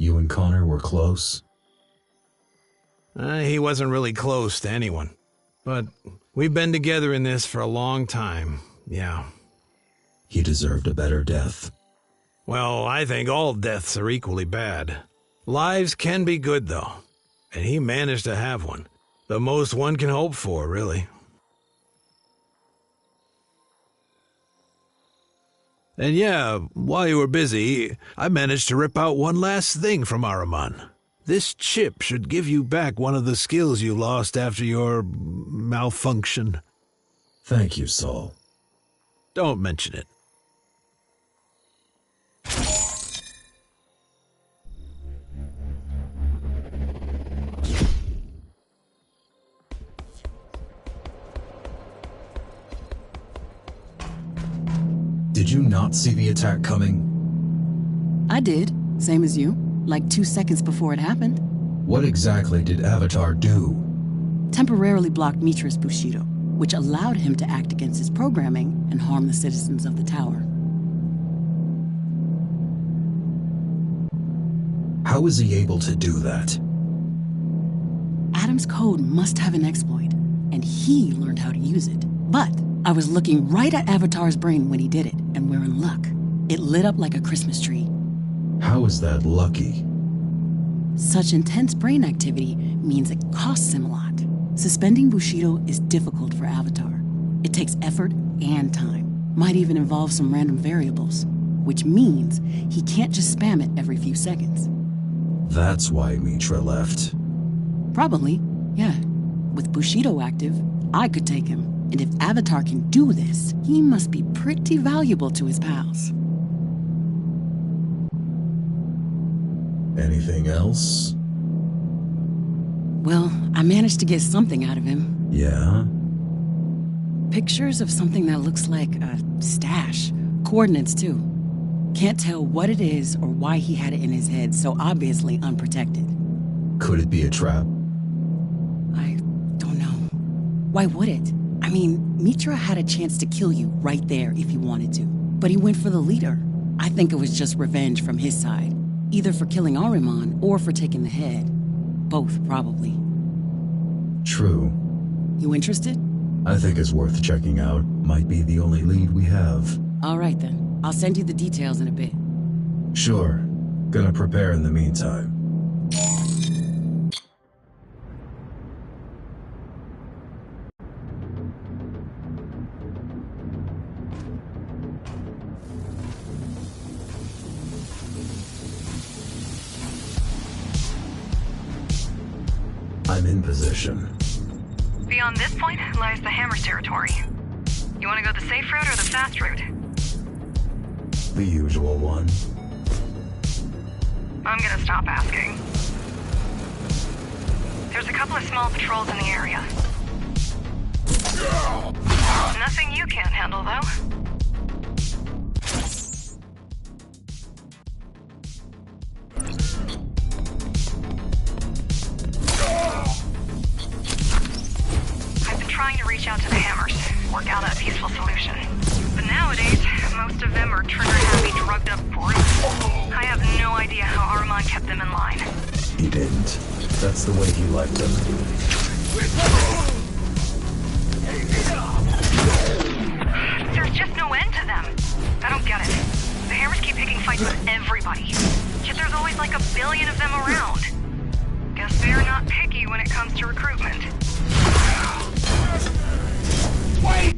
You and Connor were close? He wasn't really close to anyone. But we've been together in this for a long time, yeah. He deserved a better death. Well, I think all deaths are equally bad. Lives can be good, though. And he managed to have one. The most one can hope for, really. And yeah, while you were busy, I managed to rip out one last thing from Ahriman. This chip should give you back one of the skills you lost after your malfunction. Thank you, Saul. Don't mention it. Did you not see the attack coming? I did, same as you, like 2 seconds before it happened. What exactly did Avatar do? Temporarily blocked Mitra's Bushido, which allowed him to act against his programming and harm the citizens of the tower. How was he able to do that? Adam's code must have an exploit, and he learned how to use it. But I was looking right at Avatar's brain when he did it, and we're in luck. It lit up like a Christmas tree. How is that lucky? Such intense brain activity means it costs him a lot. Suspending Bushido is difficult for Avatar. It takes effort and time. Might even involve some random variables, which means he can't just spam it every few seconds. That's why Mitra left. Probably, yeah. With Bushido active, I could take him. And if Avatar can do this, he must be pretty valuable to his pals. Anything else? Well, I managed to get something out of him. Yeah? Pictures of something that looks like a stash. Coordinates, too. Can't tell what it is or why he had it in his head, so obviously unprotected. Could it be a trap? I don't know. Why would it? I mean, Mitra had a chance to kill you right there if he wanted to. But he went for the leader. I think it was just revenge from his side. Either for killing Ahriman or for taking the head. Both, probably. True. You interested? I think it's worth checking out. Might be the only lead we have. All right, then. I'll send you the details in a bit. Sure. Gonna prepare in the meantime. I'm in position. Beyond this point lies the Hammer's territory. You want to go the safe route or the fast route? The usual one. I'm gonna stop asking. There's a couple of small patrols in the area. Nothing you can't handle, though. I've been trying to reach out to the Hammers, work out a peaceful solution. But nowadays, most of them are trigger-happy, drugged-up brutes. I have no idea how Ahriman kept them in line. He didn't. That's the way he liked them. There's just no end to them. I don't get it. The Hammers keep picking fights with everybody. Yet there's always like a billion of them around. Guess they're not picky when it comes to recruitment. Wait!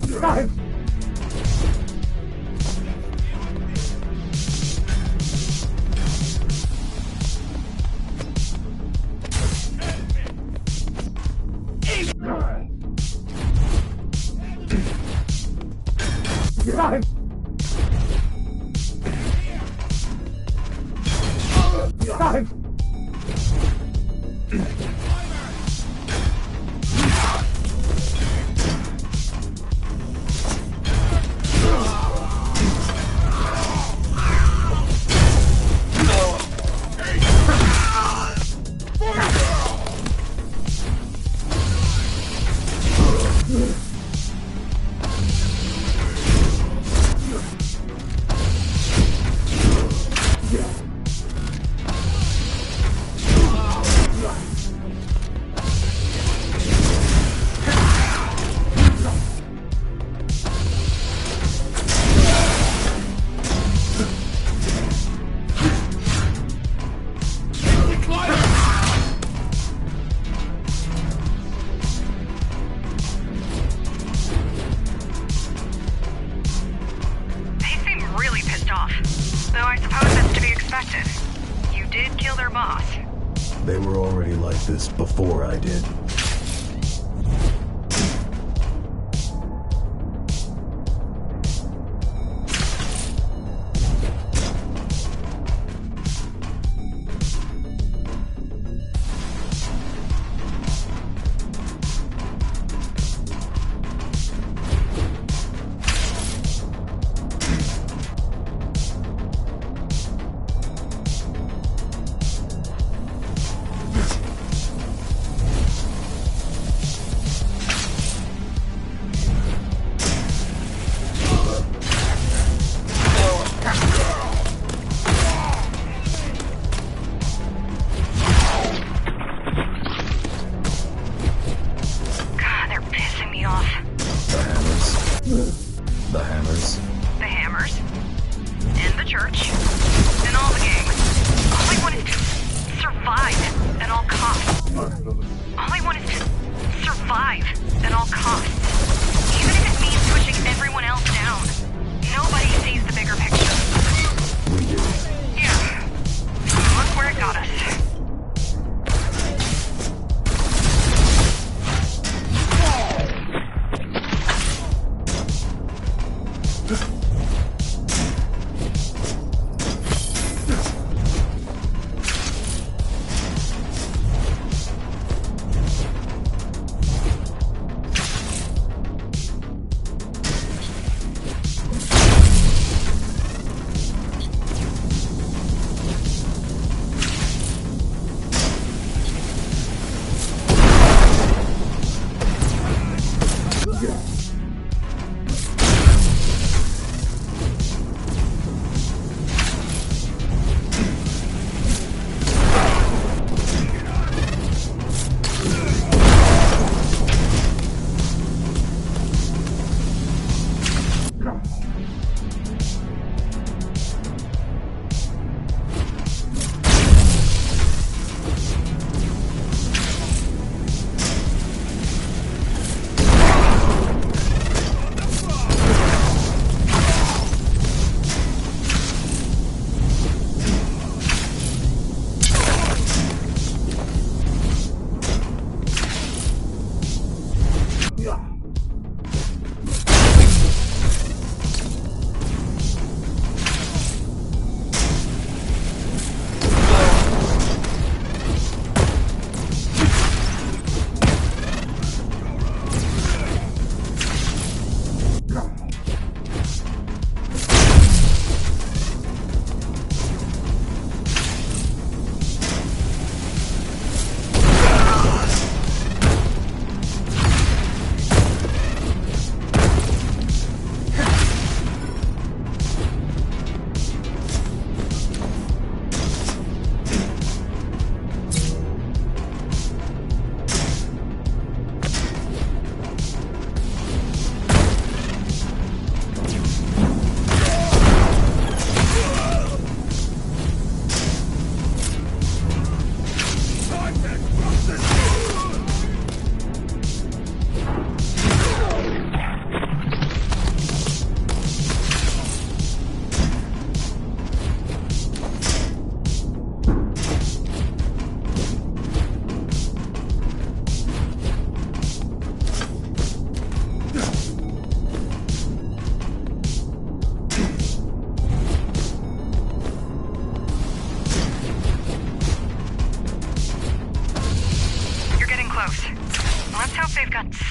Though I suppose that's to be expected. You did kill their boss. They were already like this before I did. The hammers. The hammers. And the church. And all the gangs. All I want is to survive at all costs. All I want is to survive at all costs. Even if it means pushing everyone else down. Nobody sees the bigger picture. We do. Yeah. Look where it got us.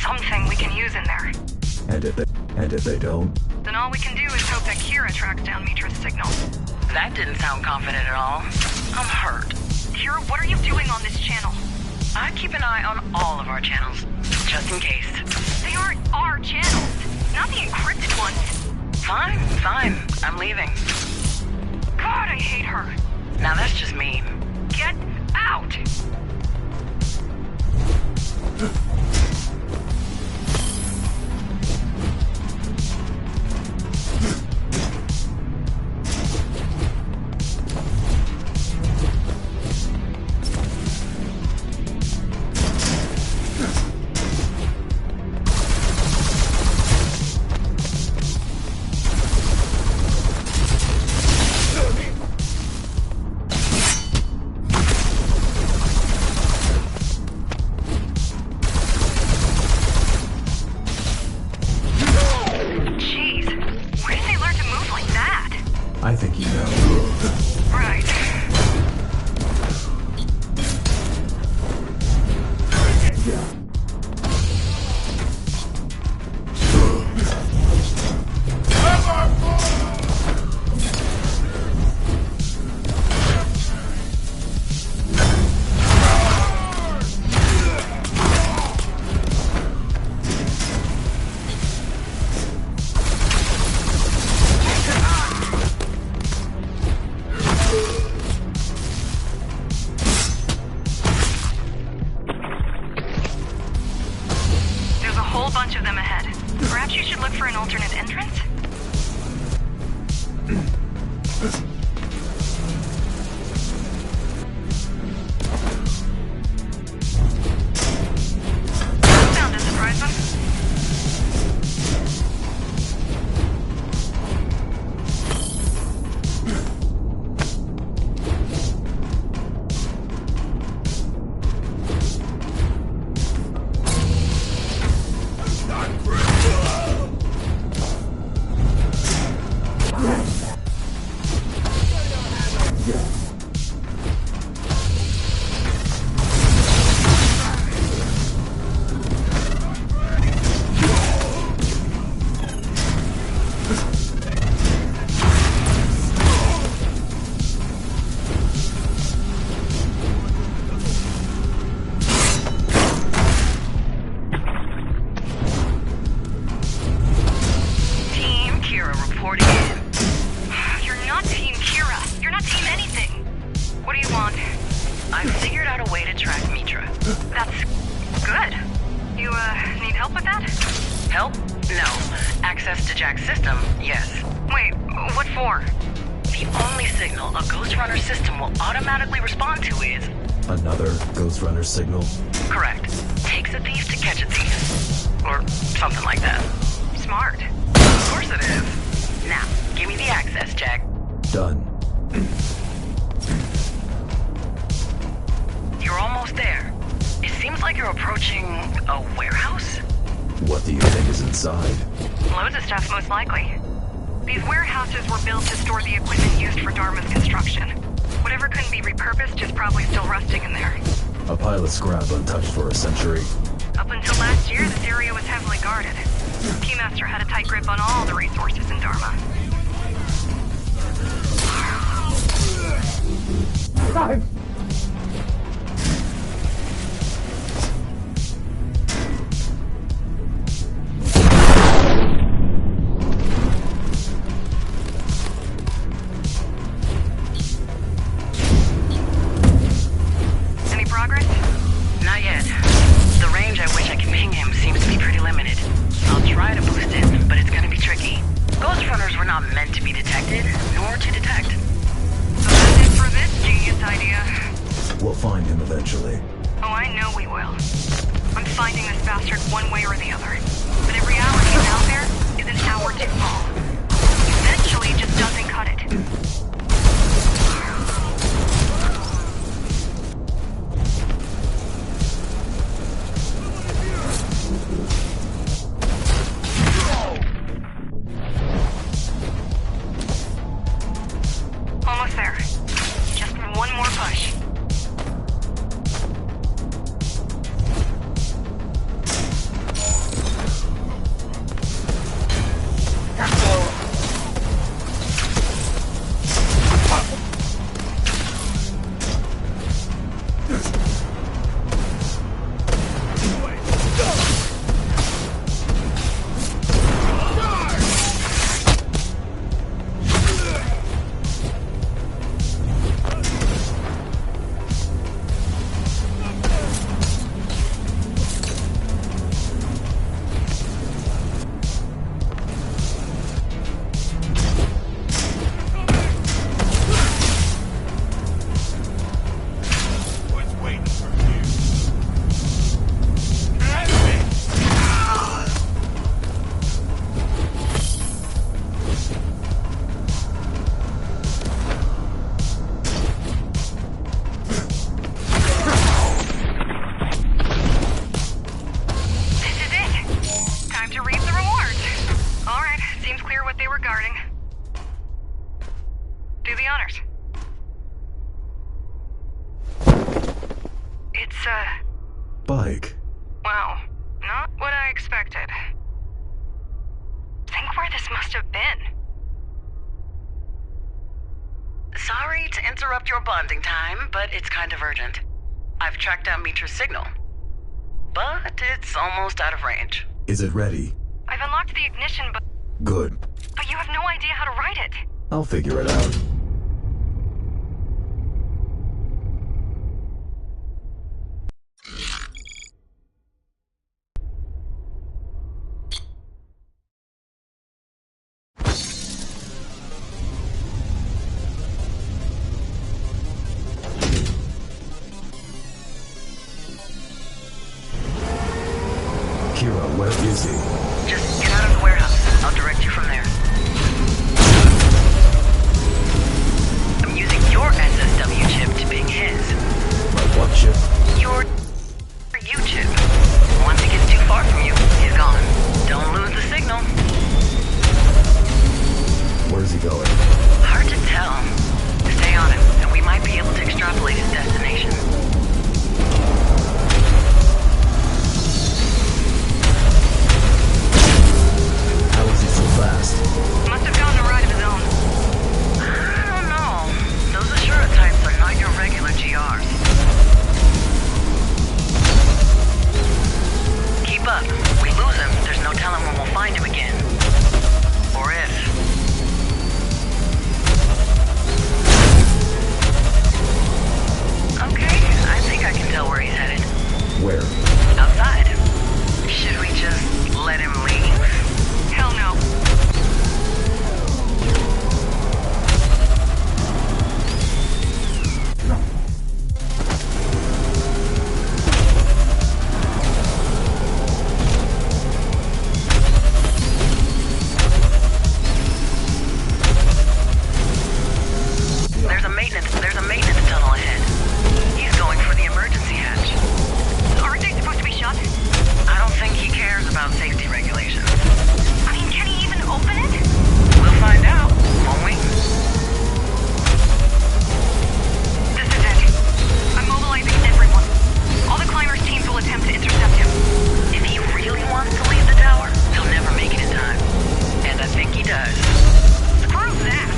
Something we can use in there. And if they don't? Then all we can do is hope that Kira tracks down Mitra's signal. That didn't sound confident at all. I'm hurt. Kira, what are you doing on this channel? I keep an eye on all of our channels, just in case. They aren't our channels, not the encrypted ones. Fine. I'm leaving. God, I hate her. Now that's just me. Get out! I think you know. Right. Bunch of them ahead. Perhaps you should look for an alternate entrance? Bound to surprise them. Signal? Correct. Takes a thief to catch a thief. Or something like that. Smart. Of course it is. Now, give me the access, Jack. Done. You're almost there. It seems like you're approaching a warehouse? What do you think is inside? Loads of stuff, most likely. These warehouses were built to store the equipment used for Dharma's construction. Whatever couldn't be repurposed is probably still rusting in there. A pile of scrap untouched for a century. Up until last year, this area was heavily guarded. Keymaster had a tight grip on all the resources in Dharma. like? Wow, not what I expected. Think where this must have been. Sorry to interrupt your bonding time, but it's kind of urgent. I've tracked down Mitra's signal, but it's almost out of range. Is it ready? I've unlocked the ignition, but Good. you have no idea how to write it. I'll figure it out. Kira, where is he? Just get out of the warehouse. I'll direct you from there. I'm using your SSW chip to ping his. My what chip? Your U chip. Once he gets too far from you, he's gone. Don't lose the signal. Where's he going? Hard to tell. Stay on him, and we might be able to extrapolate his destination. How is he so fast? Must have gotten a ride of his own. I don't know. Those Ashura types are not your regular GRs. Keep up. We lose him, there's no telling when we'll find him again. Or if. Okay, I think I can tell where he's headed. Where? Outside. Should we just let him leave? Hell no. There's a maintenance tunnel ahead. He's going for the emergency hatch. Aren't they supposed to be shut? I don't think he cares about safety regulations. I mean, can he even open it? We'll find out, won't we? This is it. I'm mobilizing everyone. All the climbers' teams will attempt to intercept him. If he really wants to leave the tower, he'll never make it in time. And I think he does. Screw that.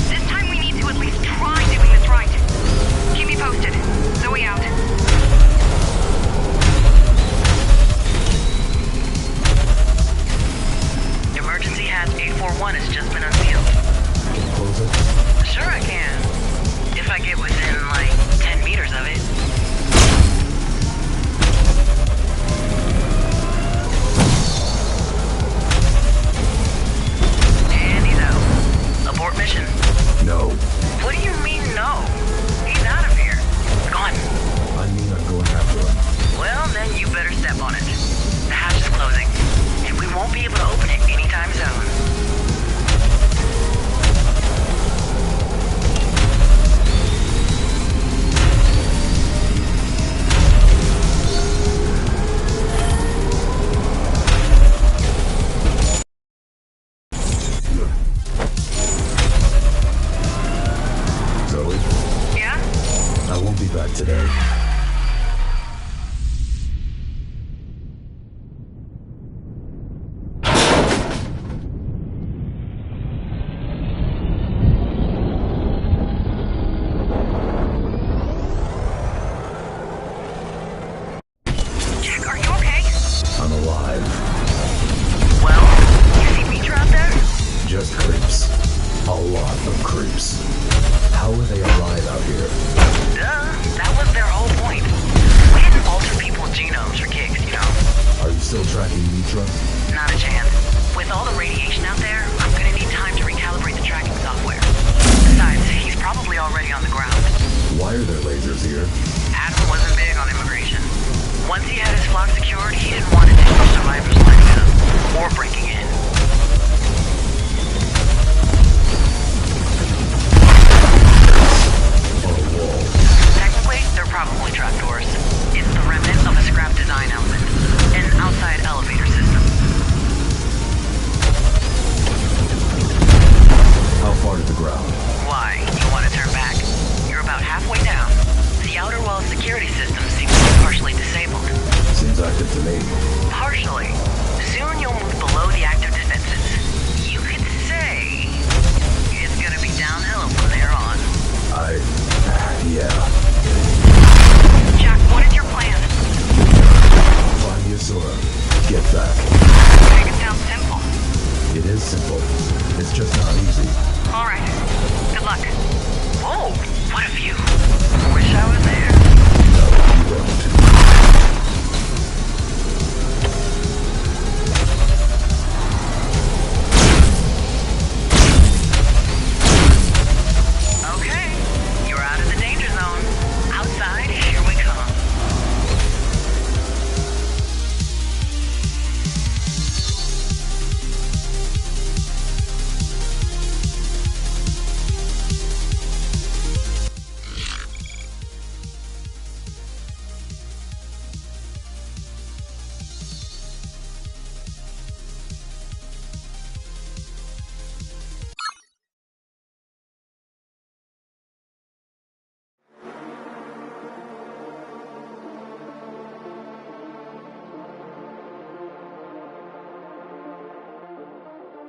This time we need to at least try doing this right. Keep me posted. Zoe out. Emergency hatch 841 has just been unsealed. Can you close it? Sure I can. If I get within, like, 10 meters of it. And he's out. Abort mission. No. What do you mean, no? He's out of here. Gone. I mean I'm going after him. Well, then you better step on it. The hatch is closing, and we won't be able to open it anytime soon. Zoe, Yeah? I won't be back today. Jack, are you okay? I'm alive. Well, you see Mitra out there? Just creeps. A lot of creeps. How are they alive out here? Duh, that was their whole point. We didn't alter people's genomes for kicks, you know. Are you still tracking Mitra? Not a chance. With all the radiation out there, I'm gonna need time to recalibrate the tracking software. Besides, he's probably already on the ground. Why are there lasers here? Adam wasn't big on immigration. Once he had his flock secured, he didn't want to take more survivors lining up or breaking in. On a wall. Technically, they're probably trapdoors. It's the remnant of a scrap design element. An outside elevator system. How far to the ground? Why? You want to turn back? You're about halfway down. The outer wall security system seems to be partially disabled. Partially. Soon you'll move below the active defenses. You could say it's gonna be downhill from there on. Yeah. Jack, what is your plan? Find Yasura. Get back. Make it sound simple. It is simple. It's just not easy. All right. Good luck. Whoa, what a view. Wish I was there.